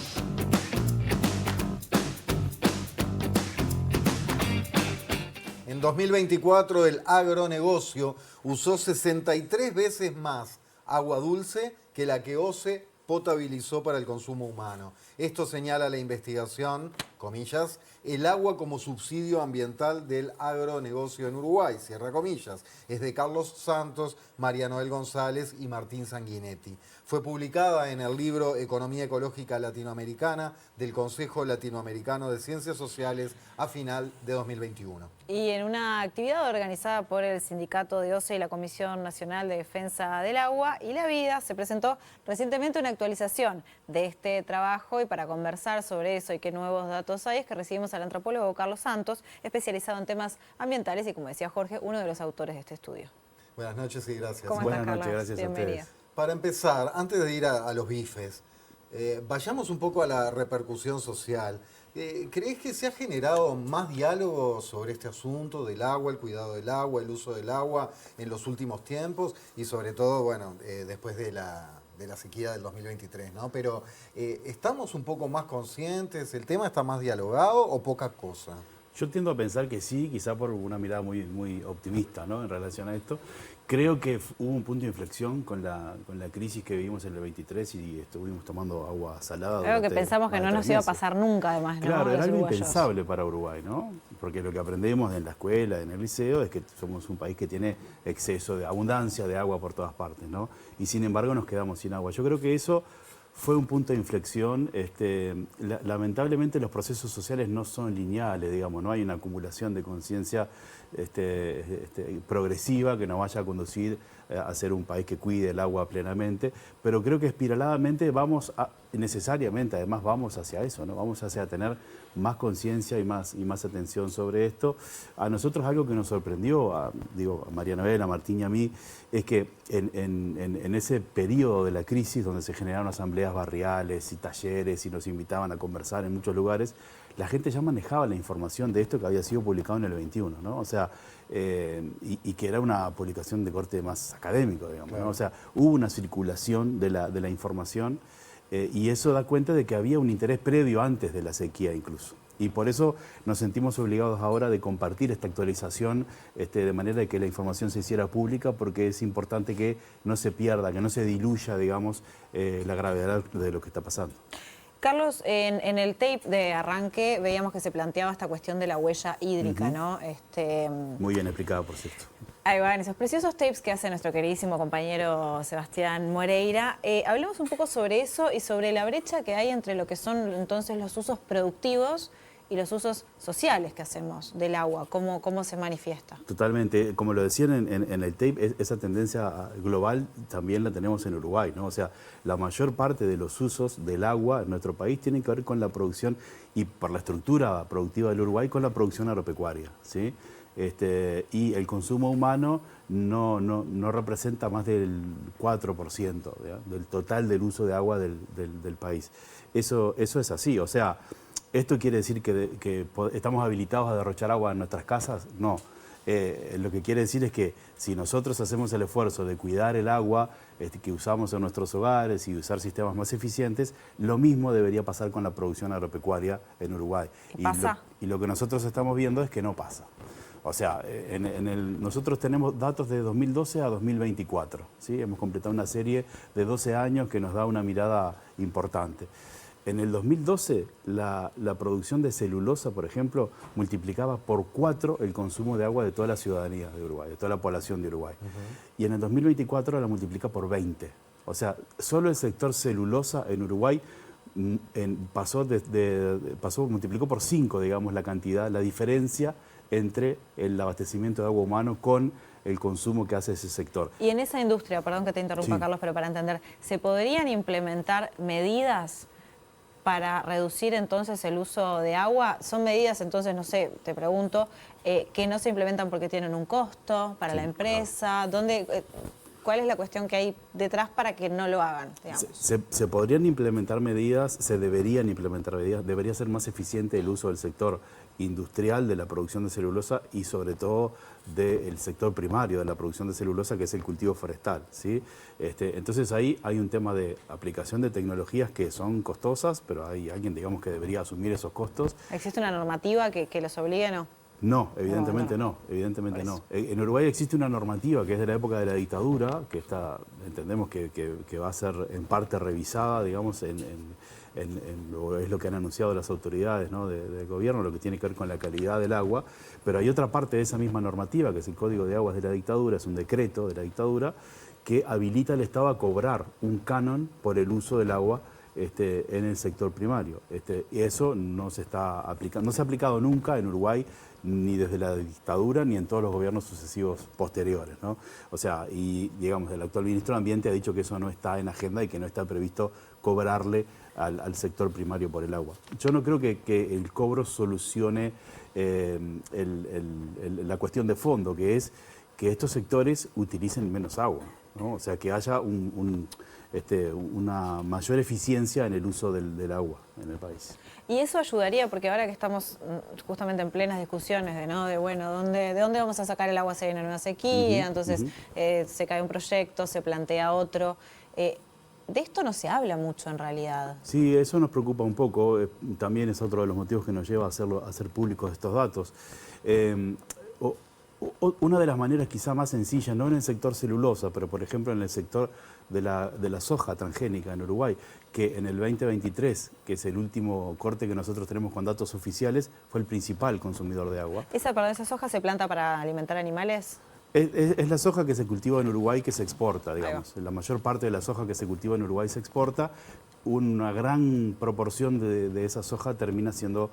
En 2024 el agronegocio usó 63 veces más agua dulce que la que OCE potabilizó para el consumo humano. Esto señala la investigación, comillas, el agua como subsidio ambiental del agronegocio en Uruguay, cierra comillas. Es de Carlos Santos, María Noel González y Martín Sanguinetti. Fue publicada en el libro Economía Ecológica Latinoamericana del Consejo Latinoamericano de Ciencias Sociales a final de 2021. Y en una actividad organizada por el Sindicato de OCE y la Comisión Nacional de Defensa del Agua y la Vida, se presentó recientemente una actualización de este trabajo, y para conversar sobre eso y qué nuevos datos hay es que recibimos al antropólogo Carlos Santos, especializado en temas ambientales y, como decía Jorge, uno de los autores de este estudio. Buenas noches y gracias. ¿Cómo estás, Carlos? Gracias a ustedes. Para empezar, antes de ir a los bifes, vayamos un poco a la repercusión social. ¿Crees que se ha generado más diálogo sobre este asunto del agua, el cuidado del agua, el uso del agua en los últimos tiempos? Y sobre todo, bueno, después de la sequía del 2023, ¿no? Pero, ¿estamos un poco más conscientes? ¿El tema está más dialogado o poca cosa? Yo tiendo a pensar que sí, quizá por una mirada muy optimista, ¿no?, en relación a esto. Creo que hubo un punto de inflexión con la crisis que vivimos en el 23 y estuvimos tomando agua salada. Algo que pensamos que no nos iba a pasar nunca, además, ¿no? Claro, era algo uruguayos. impensable para Uruguay, ¿no? Porque lo que aprendemos en la escuela, en el liceo, es que somos un país que tiene exceso de abundancia de agua por todas partes, ¿no? Y sin embargo nos quedamos sin agua. Yo creo que eso fue un punto de inflexión. Lamentablemente los procesos sociales no son lineales, digamos, no hay una acumulación de conciencia progresiva que nos vaya a conducir a ser un país que cuide el agua plenamente, pero creo que espiraladamente necesariamente además vamos hacia eso, ¿no? Vamos hacia tener más conciencia y más atención sobre esto. A nosotros algo que nos sorprendió, a María Noel, a Martín y a mí, es que en ese periodo de la crisis donde se generaron asambleas barriales y talleres y nos invitaban a conversar en muchos lugares, la gente ya manejaba la información de esto que había sido publicado en el 21, ¿no? O sea, y que era una publicación de corte más académico, digamos, ¿no? O sea, hubo una circulación de la información y eso da cuenta de que había un interés previo antes de la sequía incluso. Y por eso nos sentimos obligados ahora de compartir esta actualización de manera de que la información se hiciera pública, porque es importante que no se pierda, que no se diluya, digamos, la gravedad de lo que está pasando. Carlos, en el tape de arranque veíamos que se planteaba esta cuestión de la huella hídrica, ¿no? Muy bien explicado, por cierto. Ahí van esos preciosos tapes que hace nuestro queridísimo compañero Sebastián Moreira. Hablemos un poco sobre eso y sobre la brecha que hay entre lo que son entonces los usos productivos y los usos sociales que hacemos del agua, cómo se manifiesta. Totalmente, como lo decían en el tape, esa tendencia global también la tenemos en Uruguay, ¿no? O sea, la mayor parte de los usos del agua en nuestro país tienen que ver con la producción y por la estructura productiva del Uruguay con la producción agropecuaria, ¿sí? y el consumo humano no representa más del 4% del total del uso de agua del país. Eso es así, o sea, ¿esto quiere decir que estamos habilitados a derrochar agua en nuestras casas? No. Lo que quiere decir es que si nosotros hacemos el esfuerzo de cuidar el agua que usamos en nuestros hogares y usar sistemas más eficientes, lo mismo debería pasar con la producción agropecuaria en Uruguay. Y lo que nosotros estamos viendo es que no pasa. O sea, nosotros tenemos datos de 2012 a 2024, ¿sí? Hemos completado una serie de 12 años que nos da una mirada importante. En el 2012, la producción de celulosa, por ejemplo, multiplicaba por 4 el consumo de agua de toda la ciudadanía de Uruguay, de toda la población de Uruguay. Y en el 2024 la multiplica por 20. O sea, solo el sector celulosa en Uruguay multiplicó por 5, digamos, la cantidad, la diferencia entre el abastecimiento de agua humano con el consumo que hace ese sector. Y en esa industria, perdón que te interrumpa, sí, Carlos, pero para entender, ¿se podrían implementar medidas para reducir entonces el uso de agua? Son medidas, entonces, no sé, te pregunto, que no se implementan porque tienen un costo para la empresa. Claro. ¿Cuál es la cuestión que hay detrás para que no lo hagan? Se podrían implementar medidas, se deberían implementar medidas, debería ser más eficiente el uso del sector industrial de la producción de celulosa y sobre todo del sector primario de la producción de celulosa, que es el cultivo forestal, ¿sí? Entonces ahí hay un tema de aplicación de tecnologías que son costosas, pero hay alguien, digamos, que debería asumir esos costos. ¿Existe una normativa que los obligue o no? No, evidentemente no, evidentemente no. En Uruguay existe una normativa que es de la época de la dictadura, que entendemos que va a ser en parte revisada, digamos, es lo que han anunciado las autoridades, ¿no?, del gobierno, lo que tiene que ver con la calidad del agua, pero hay otra parte de esa misma normativa, que es el Código de Aguas de la Dictadura, es un decreto de la dictadura, que habilita al Estado a cobrar un canon por el uso del agua en el sector primario. Y eso no se está aplicando, no se ha aplicado nunca en Uruguay, ni desde la dictadura ni en todos los gobiernos sucesivos posteriores, ¿no? O sea, y digamos, el actual ministro de Ambiente ha dicho que eso no está en agenda y que no está previsto cobrarle al sector primario por el agua. Yo no creo que el cobro solucione la cuestión de fondo, que es que estos sectores utilicen menos agua, ¿no? O sea, que haya una mayor eficiencia en el uso del agua en el país. Y eso ayudaría, porque ahora que estamos justamente en plenas discusiones de dónde vamos a sacar el agua si hay una nueva sequía, entonces se cae un proyecto, se plantea otro. De esto no se habla mucho en realidad. Sí, eso nos preocupa un poco. También es otro de los motivos que nos lleva a hacer públicos estos datos. Una de las maneras quizá más sencillas, no en el sector celulosa, pero por ejemplo en el sector de la soja transgénica en Uruguay, que en el 2023, que es el último corte que nosotros tenemos con datos oficiales, fue el principal consumidor de agua. ¿Esa soja se planta para alimentar animales? Es la soja que se cultiva en Uruguay que se exporta, digamos. La mayor parte de la soja que se cultiva en Uruguay se exporta. Una gran proporción de esa soja termina siendo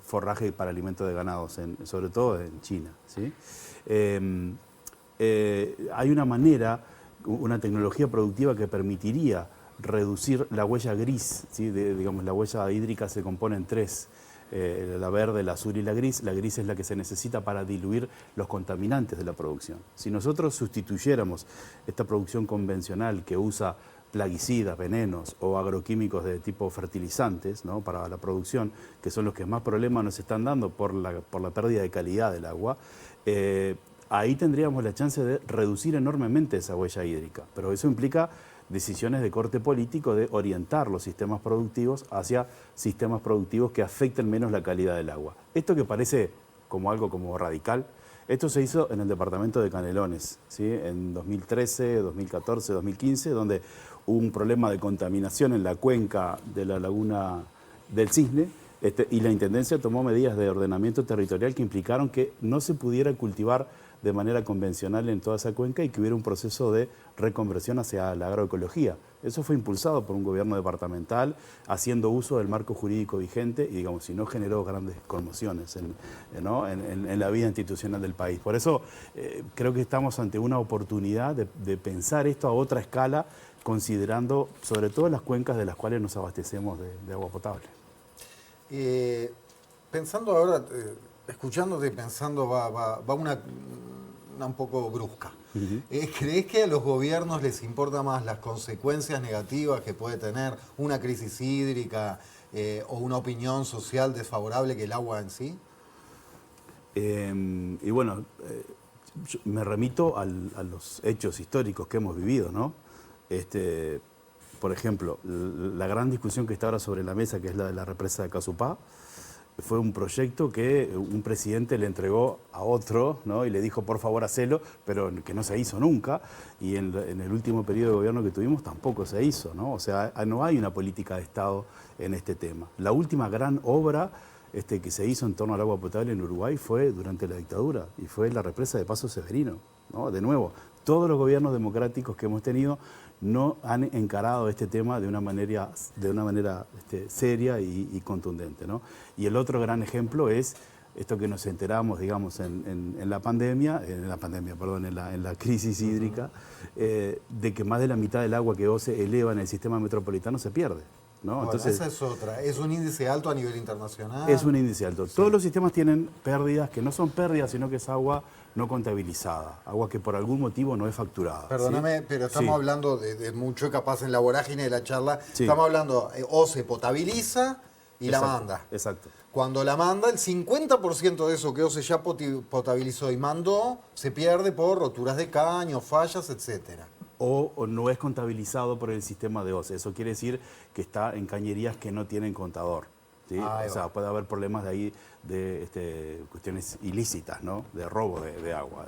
forraje para alimento de ganados, sobre todo en China, ¿sí? Hay una manera, una tecnología productiva que permitiría reducir la huella gris, ¿sí? Digamos, la huella hídrica se compone en 3. La verde, la azul y la gris. La gris es la que se necesita para diluir los contaminantes de la producción. Si nosotros sustituyéramos esta producción convencional que usa plaguicidas, venenos o agroquímicos de tipo fertilizantes, ¿no?, para la producción, que son los que más problemas nos están dando por la pérdida de calidad del agua, ahí tendríamos la chance de reducir enormemente esa huella hídrica. Pero eso implica decisiones de corte político de orientar los sistemas productivos hacia sistemas productivos que afecten menos la calidad del agua. Esto que parece como algo como radical, esto se hizo en el departamento de Canelones, ¿sí?, en 2013, 2014, 2015, donde hubo un problema de contaminación en la cuenca de la laguna del Cisne, y la Intendencia tomó medidas de ordenamiento territorial que implicaron que no se pudiera cultivar de manera convencional en toda esa cuenca y que hubiera un proceso de reconversión hacia la agroecología. Eso fue impulsado por un gobierno departamental, haciendo uso del marco jurídico vigente y, digamos, si no generó grandes conmociones en la vida institucional del país. Por eso creo que estamos ante una oportunidad de pensar esto a otra escala, considerando sobre todo las cuencas de las cuales nos abastecemos de agua potable. Pensando ahora, escuchándote pensando, va una un poco brusca. ¿Crees que a los gobiernos les importa más las consecuencias negativas que puede tener una crisis hídrica o una opinión social desfavorable que el agua en sí? Y bueno, me remito a los hechos históricos que hemos vivido, ¿no? Por ejemplo, la gran discusión que está ahora sobre la mesa, que es la de la represa de Casupá, fue un proyecto que un presidente le entregó a otro, ¿no? Y le dijo, por favor, hacelo, pero que no se hizo nunca. Y en el último periodo de gobierno que tuvimos tampoco se hizo, ¿no? O sea, no hay una política de Estado en este tema. La última gran obra que se hizo en torno al agua potable en Uruguay fue durante la dictadura, y fue la represa de Paso Severino, ¿no? De nuevo, todos los gobiernos democráticos que hemos tenido no han encarado este tema de una manera seria y contundente, ¿no? Y el otro gran ejemplo es esto que nos enteramos, digamos, en la crisis hídrica, de que más de la mitad del agua que hoy se eleva en el sistema metropolitano se pierde, ¿no? Bueno, entonces, esa es otra. ¿Es un índice alto a nivel internacional? es un índice alto. Sí. Todos los sistemas tienen pérdidas, que no son pérdidas, sino que es agua no contabilizada, agua que por algún motivo no es facturada. Perdóname, ¿sí? Pero estamos hablando de mucho, capaz en la vorágine de la charla, estamos hablando, o se potabiliza y la manda. Exacto. Cuando la manda, el 50% de eso que OCE ya potabilizó y mandó, se pierde por roturas de caños, fallas, etcétera. O no es contabilizado por el sistema de OCE. Eso quiere decir que está en cañerías que no tienen contador, ¿sí? O sea, puede haber problemas de ahí de cuestiones ilícitas, ¿no? De robo de agua.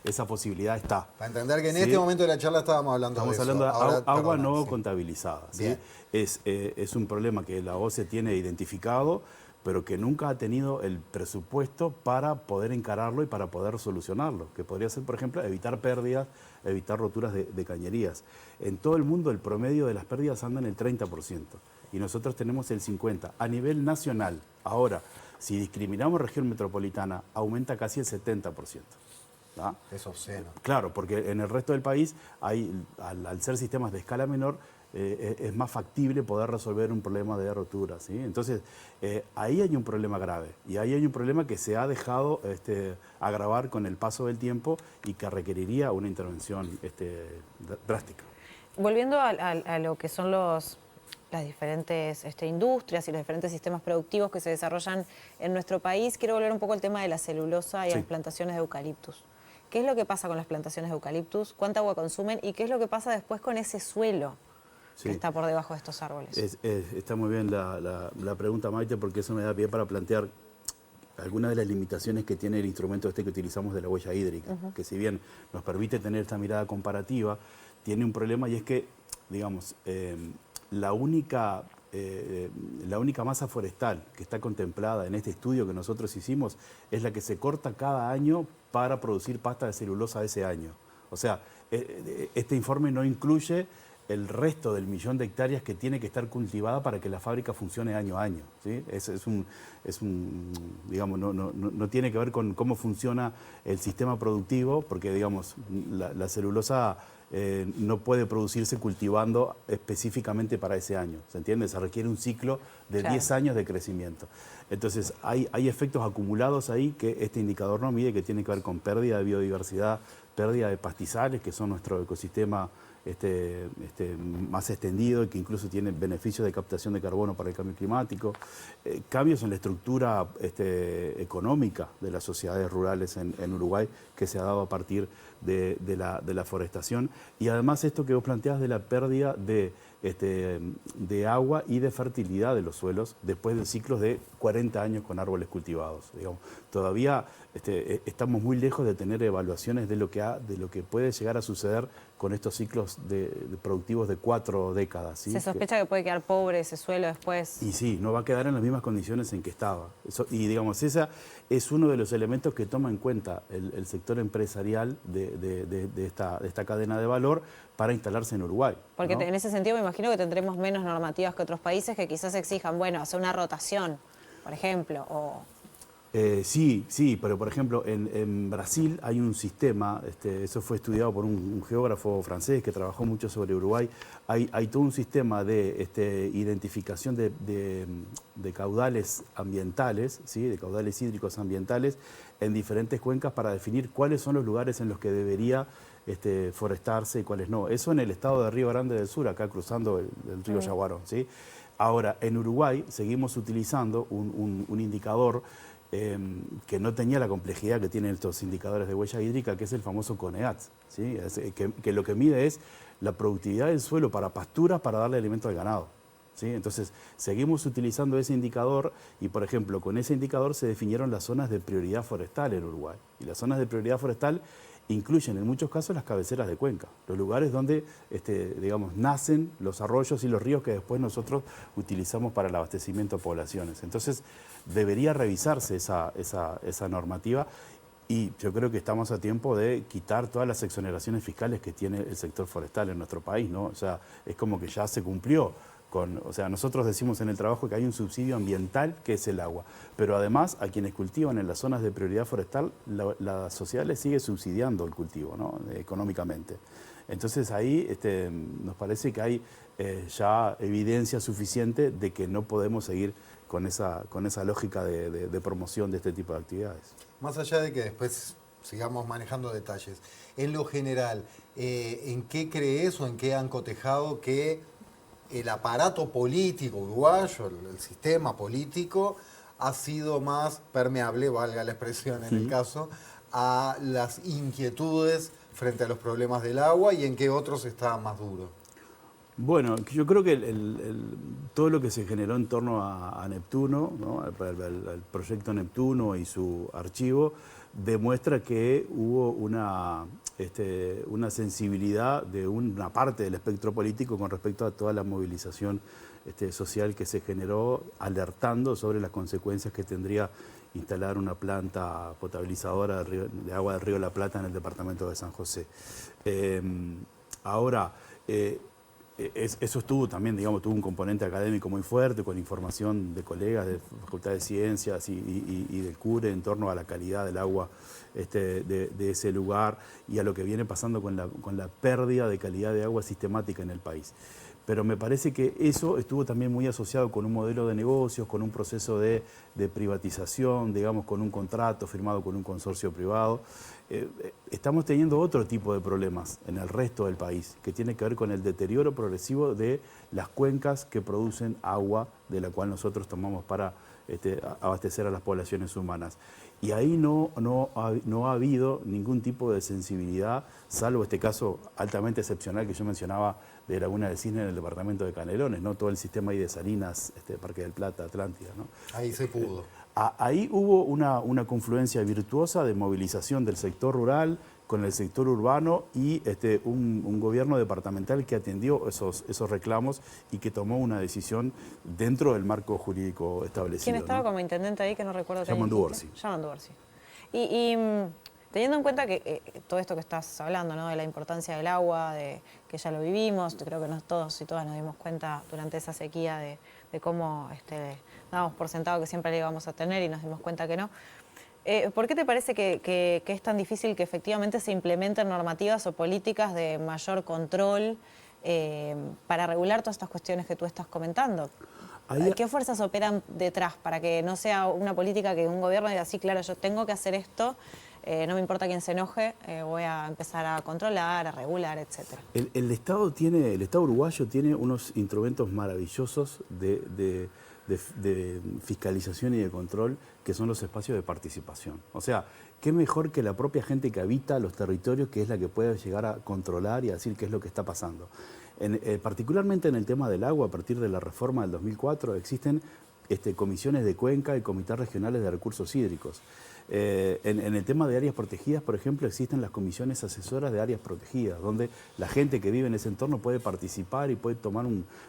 Esa posibilidad está. Para entender que en este momento de la charla estábamos hablando de eso. Estamos hablando de agua no contabilizada, ¿sí? Es un problema que la OCE tiene identificado, pero que nunca ha tenido el presupuesto para poder encararlo y para poder solucionarlo, que podría ser, por ejemplo, evitar pérdidas, evitar roturas de cañerías. En todo el mundo el promedio de las pérdidas anda en el 30%, y nosotros tenemos el 50%. A nivel nacional, ahora, si discriminamos región metropolitana, aumenta casi el 70%. ¿Ah? Es obsceno. Claro, porque en el resto del país, al ser sistemas de escala menor, es más factible poder resolver un problema de rotura, ¿sí? Entonces, ahí hay un problema grave, y ahí hay un problema que se ha dejado agravar con el paso del tiempo y que requeriría una intervención drástica. Volviendo a lo que son las diferentes industrias y los diferentes sistemas productivos que se desarrollan en nuestro país, quiero volver un poco al tema de la celulosa y las plantaciones de eucaliptus. ¿Qué es lo que pasa con las plantaciones de eucaliptus? ¿Cuánta agua consumen? ¿Y qué es lo que pasa después con ese suelo que está por debajo de estos árboles? Está muy bien la pregunta, Maite, porque eso me da pie para plantear algunas de las limitaciones que tiene el instrumento que utilizamos de la huella hídrica, que si bien nos permite tener esta mirada comparativa, tiene un problema, y es que, digamos, la única masa forestal que está contemplada en este estudio que nosotros hicimos es la que se corta cada año para producir pasta de celulosa de ese año. O sea, este informe no incluye el resto del 1.000.000 de hectáreas que tiene que estar cultivada para que la fábrica funcione año a año, ¿sí? Digamos, no tiene que ver con cómo funciona el sistema productivo, porque, digamos, la celulosa no puede producirse cultivando específicamente para ese año, ¿se entiende? Se requiere un ciclo de 10 años de crecimiento. Entonces, hay efectos acumulados ahí que este indicador no mide, que tiene que ver con pérdida de biodiversidad, pérdida de pastizales, que son nuestro ecosistema más extendido y que incluso tiene beneficios de captación de carbono para el cambio climático, cambios en la estructura económica de las sociedades rurales en Uruguay que se ha dado a partir de la forestación, y además esto que vos planteás de la pérdida de agua y de fertilidad de los suelos después de ciclos de 40 años con árboles cultivados. Digamos, todavía estamos muy lejos de tener evaluaciones de lo que puede llegar a suceder con estos ciclos productivos de 4 décadas. ¿Sí? Se sospecha que puede quedar pobre ese suelo después. Y sí, no va a quedar en las mismas condiciones en que estaba. Y digamos, esa es uno de los elementos que toma en cuenta el sector empresarial de esta cadena de valor para instalarse en Uruguay. Porque ¿no? En ese sentido me imagino que tendremos menos normativas que otros países que quizás exijan, bueno, hacer una rotación, por ejemplo, o... Sí, pero por ejemplo en Brasil hay un sistema, eso fue estudiado por un geógrafo francés que trabajó mucho sobre Uruguay, hay todo un sistema de identificación de caudales ambientales, ¿sí? De caudales hídricos ambientales en diferentes cuencas para definir cuáles son los lugares en los que debería forestarse y cuáles no. Eso en el estado de Río Grande del Sur, acá cruzando el río Yaguarón, ¿sí? Ahora, en Uruguay seguimos utilizando un indicador que no tenía la complejidad que tienen estos indicadores de huella hídrica, que es el famoso CONEAT, ¿sí? Que lo que mide es la productividad del suelo para pasturas para darle alimento al ganado, ¿sí? Entonces, seguimos utilizando ese indicador y, por ejemplo, con ese indicador se definieron las zonas de prioridad forestal en Uruguay. Y las zonas de prioridad forestal incluyen en muchos casos las cabeceras de cuenca, los lugares donde digamos, nacen los arroyos y los ríos que después nosotros utilizamos para el abastecimiento de poblaciones. Entonces debería revisarse esa normativa y yo creo que estamos a tiempo de quitar todas las exoneraciones fiscales que tiene el sector forestal en nuestro país, ¿no? O sea, es como que ya se cumplió. O sea, nosotros decimos en el trabajo que hay un subsidio ambiental que es el agua, pero además a quienes cultivan en las zonas de prioridad forestal, la sociedad les sigue subsidiando el cultivo, ¿no? Económicamente. Entonces ahí nos parece que hay ya evidencia suficiente de que no podemos seguir con esa lógica de promoción de este tipo de actividades. Más allá de que después sigamos manejando detalles, en lo general, ¿en qué crees o en qué han cotejado que el aparato político uruguayo, el sistema político, ha sido más permeable, valga la expresión en el caso, a las inquietudes frente a los problemas del agua y en qué otros está más duro? Bueno, yo creo que todo lo que se generó en torno a Neptuno, ¿no? el proyecto Neptuno y su archivo, demuestra que hubo una sensibilidad de una parte del espectro político con respecto a toda la movilización social que se generó, alertando sobre las consecuencias que tendría instalar una planta potabilizadora de agua del río de la Plata en el departamento de San José. Ahora, eso estuvo también, digamos, tuvo un componente académico muy fuerte, con información de colegas de Facultad de Ciencias y del CURE en torno a la calidad del agua de ese lugar y a lo que viene pasando con la pérdida de calidad de agua sistemática en el país. Pero me parece que eso estuvo también muy asociado con un modelo de negocios, con un proceso de privatización, digamos, con un contrato firmado con un consorcio privado. Estamos teniendo otro tipo de problemas en el resto del país, que tiene que ver con el deterioro progresivo de las cuencas que producen agua, de la cual nosotros tomamos para abastecer a las poblaciones humanas. Y ahí no ha habido ningún tipo de sensibilidad, salvo este caso altamente excepcional que yo mencionaba de Laguna del Cisne en el departamento de Canelones, ¿no? Todo el sistema ahí de Salinas, Parque del Plata, Atlántida, ¿no? Ahí se pudo. Ahí hubo una confluencia virtuosa de movilización del sector rural con el sector urbano y un gobierno departamental que atendió esos reclamos y que tomó una decisión dentro del marco jurídico establecido. ¿Quién estaba, ¿no?, como intendente ahí, que no recuerdo? Yamandu Orsi. Y teniendo en cuenta que todo esto que estás hablando, ¿no?, de la importancia del agua, de que ya lo vivimos, creo que todos y todas nos dimos cuenta durante esa sequía de cómo dábamos por sentado que siempre la íbamos a tener y nos dimos cuenta que no. ¿Por qué te parece que es tan difícil que efectivamente se implementen normativas o políticas de mayor control para regular todas estas cuestiones que tú estás comentando? ¿Qué fuerzas operan detrás para que no sea una política que un gobierno diga, sí, claro, yo tengo que hacer esto, no me importa quién se enoje, voy a empezar a controlar, a regular, etcétera? El Estado uruguayo tiene unos instrumentos maravillosos de fiscalización y de control, que son los espacios de participación. O sea, qué mejor que la propia gente que habita los territorios, que es la que puede llegar a controlar y a decir qué es lo que está pasando. Particularmente en el tema del agua, a partir de la reforma del 2004, existen comisiones de cuenca y comités regionales de recursos hídricos. En el tema de áreas protegidas, por ejemplo, existen las comisiones asesoras de áreas protegidas, donde la gente que vive en ese entorno puede participar y puede tomar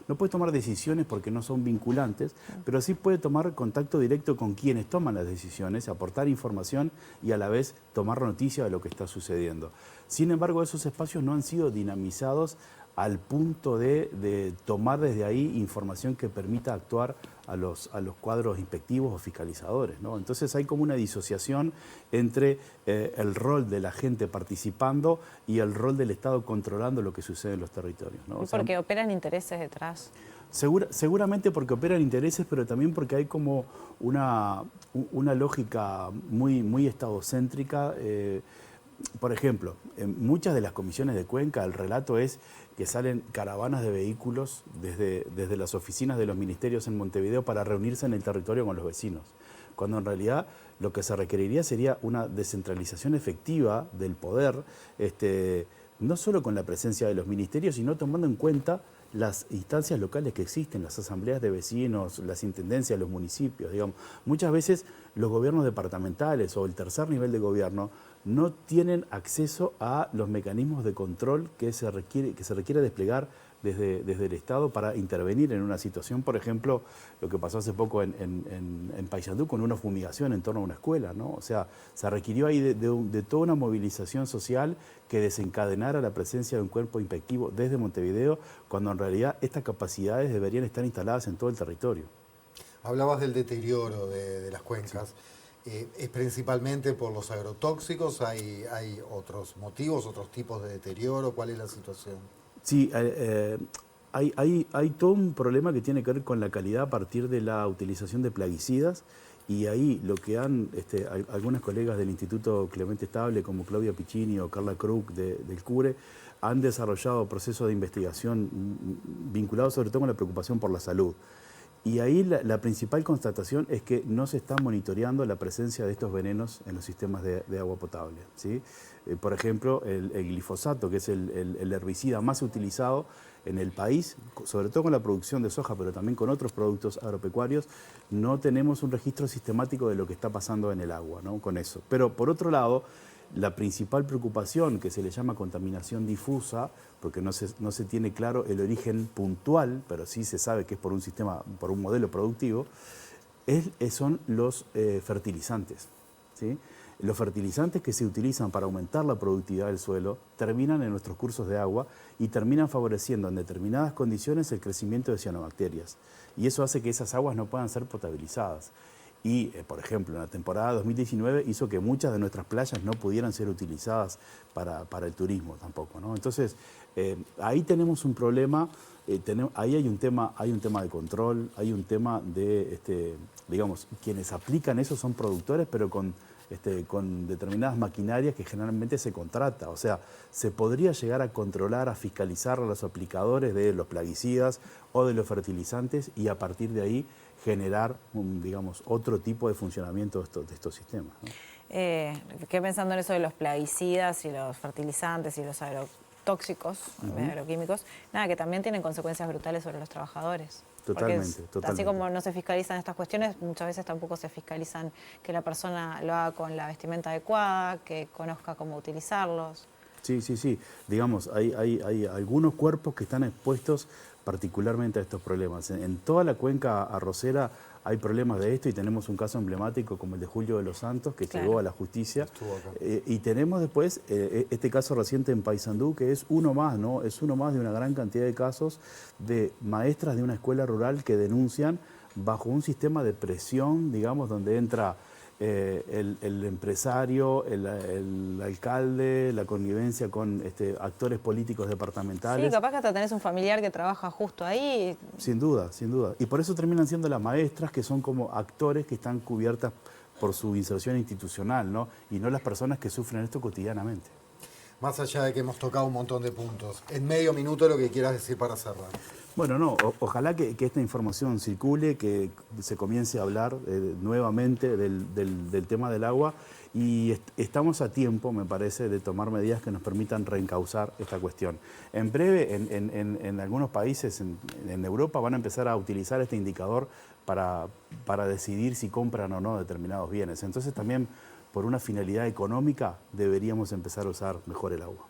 no puede tomar decisiones porque no son vinculantes, pero sí puede tomar contacto directo con quienes toman las decisiones, aportar información y a la vez tomar noticia de lo que está sucediendo. Sin embargo, esos espacios no han sido dinamizados al punto de tomar desde ahí información que permita actuar a los cuadros inspectivos o fiscalizadores, ¿no? Entonces hay como una disociación entre el rol de la gente participando y el rol del Estado controlando lo que sucede en los territorios, ¿no? O sea, porque operan intereses detrás. Seguramente porque operan intereses, pero también porque hay como una lógica muy estadocéntrica. Por ejemplo, en muchas de las comisiones de Cuenca el relato es que salen caravanas de vehículos desde las oficinas de los ministerios en Montevideo para reunirse en el territorio con los vecinos, cuando en realidad lo que se requeriría sería una descentralización efectiva del poder, no solo con la presencia de los ministerios, sino tomando en cuenta las instancias locales que existen, las asambleas de vecinos, las intendencias, los municipios, digamos. Muchas veces los gobiernos departamentales o el tercer nivel de gobierno no tienen acceso a los mecanismos de control que se requiere desplegar desde el Estado para intervenir en una situación, por ejemplo, lo que pasó hace poco en Paysandú con una fumigación en torno a una escuela, ¿no? O sea, se requirió ahí de toda una movilización social que desencadenara la presencia de un cuerpo inspectivo desde Montevideo, cuando en realidad estas capacidades deberían estar instaladas en todo el territorio. Hablabas del deterioro de las cuencas. ¿Es principalmente por los agrotóxicos? ¿Hay otros motivos, otros tipos de deterioro? ¿Cuál es la situación? Sí, hay todo un problema que tiene que ver con la calidad a partir de la utilización de plaguicidas, y ahí lo que han algunas colegas del Instituto Clemente Estable, como Claudia Piccini o Carla Krug del CURE, han desarrollado procesos de investigación vinculados sobre todo con la preocupación por la salud. Y ahí la principal constatación es que no se está monitoreando la presencia de estos venenos en los sistemas de agua potable, ¿sí? Por ejemplo, el glifosato, que es el herbicida más utilizado en el país, sobre todo con la producción de soja, pero también con otros productos agropecuarios, no tenemos un registro sistemático de lo que está pasando en el agua, ¿no? Con eso. Pero por otro lado, la principal preocupación, que se le llama contaminación difusa, porque no se tiene claro el origen puntual, pero sí se sabe que es por un sistema, por un modelo productivo, son los fertilizantes, ¿sí? Los fertilizantes que se utilizan para aumentar la productividad del suelo terminan en nuestros cursos de agua y terminan favoreciendo en determinadas condiciones el crecimiento de cianobacterias. Y eso hace que esas aguas no puedan ser potabilizadas. Y, por ejemplo, en la temporada 2019 hizo que muchas de nuestras playas no pudieran ser utilizadas para el turismo tampoco, ¿no? Entonces, ahí tenemos un problema, ahí hay un tema de control, hay un tema de, digamos, quienes aplican eso son productores, pero con determinadas maquinarias que generalmente se contrata. O sea, se podría llegar a controlar, a fiscalizar a los aplicadores de los plaguicidas o de los fertilizantes y a partir de ahí generar, digamos, otro tipo de funcionamiento de estos sistemas, ¿no? Quedé pensando en eso de los plaguicidas y los fertilizantes y los agrotóxicos, agroquímicos, nada, que también tienen consecuencias brutales sobre los trabajadores. Totalmente. Así como no se fiscalizan estas cuestiones, muchas veces tampoco se fiscalizan que la persona lo haga con la vestimenta adecuada, que conozca cómo utilizarlos. Sí. Digamos, hay algunos cuerpos que están expuestos particularmente a estos problemas. En toda la cuenca arrocera hay problemas de esto y tenemos un caso emblemático como el de Julio de los Santos, que llegó a la justicia. Y tenemos después este caso reciente en Paysandú, que es uno más, ¿no? Es uno más de una gran cantidad de casos de maestras de una escuela rural que denuncian bajo un sistema de presión, digamos, donde entra el empresario, el alcalde, la connivencia con actores políticos departamentales. Sí, capaz que hasta tenés un familiar que trabaja justo ahí. Sin duda. Y por eso terminan siendo las maestras, que son como actores que están cubiertas por su inserción institucional, ¿no? Y no las personas que sufren esto cotidianamente. Más allá de que hemos tocado un montón de puntos, en medio minuto lo que quieras decir para cerrar. Bueno, no, ojalá que esta información circule, que se comience a hablar nuevamente del tema del agua y estamos a tiempo, me parece, de tomar medidas que nos permitan reencauzar esta cuestión. En breve, en algunos países en Europa van a empezar a utilizar este indicador para decidir si compran o no determinados bienes. Entonces también, por una finalidad económica, deberíamos empezar a usar mejor el agua.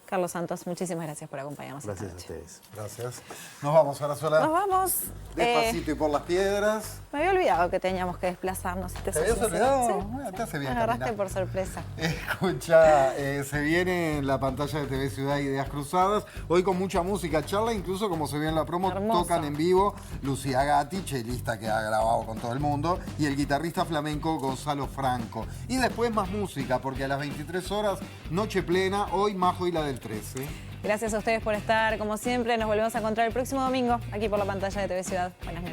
Carlos Santos, muchísimas gracias por acompañarnos. Gracias a esta noche. ustedes. Gracias. Nos vamos, Arazuela. Nos vamos. Despacito y por las piedras. Me había olvidado que teníamos que desplazarnos. Si ¿Te habías olvidado? Sí. Bueno, te hace bien Me agarraste caminar. por sorpresa. Escucha, se viene en la pantalla de TV Ciudad Ideas Cruzadas. Hoy con mucha música, charla, incluso como se ve en la promo, Hermoso. tocan en vivo Lucía Gatti, chelista que ha grabado con todo el mundo, y el guitarrista flamenco Gonzalo Franco. Y después más música, porque a las 23 horas, Noche Plena, hoy Majo y la del 13. Gracias a ustedes por estar, como siempre. Nos volvemos a encontrar el próximo domingo aquí por la pantalla de TV Ciudad. Buenas noches.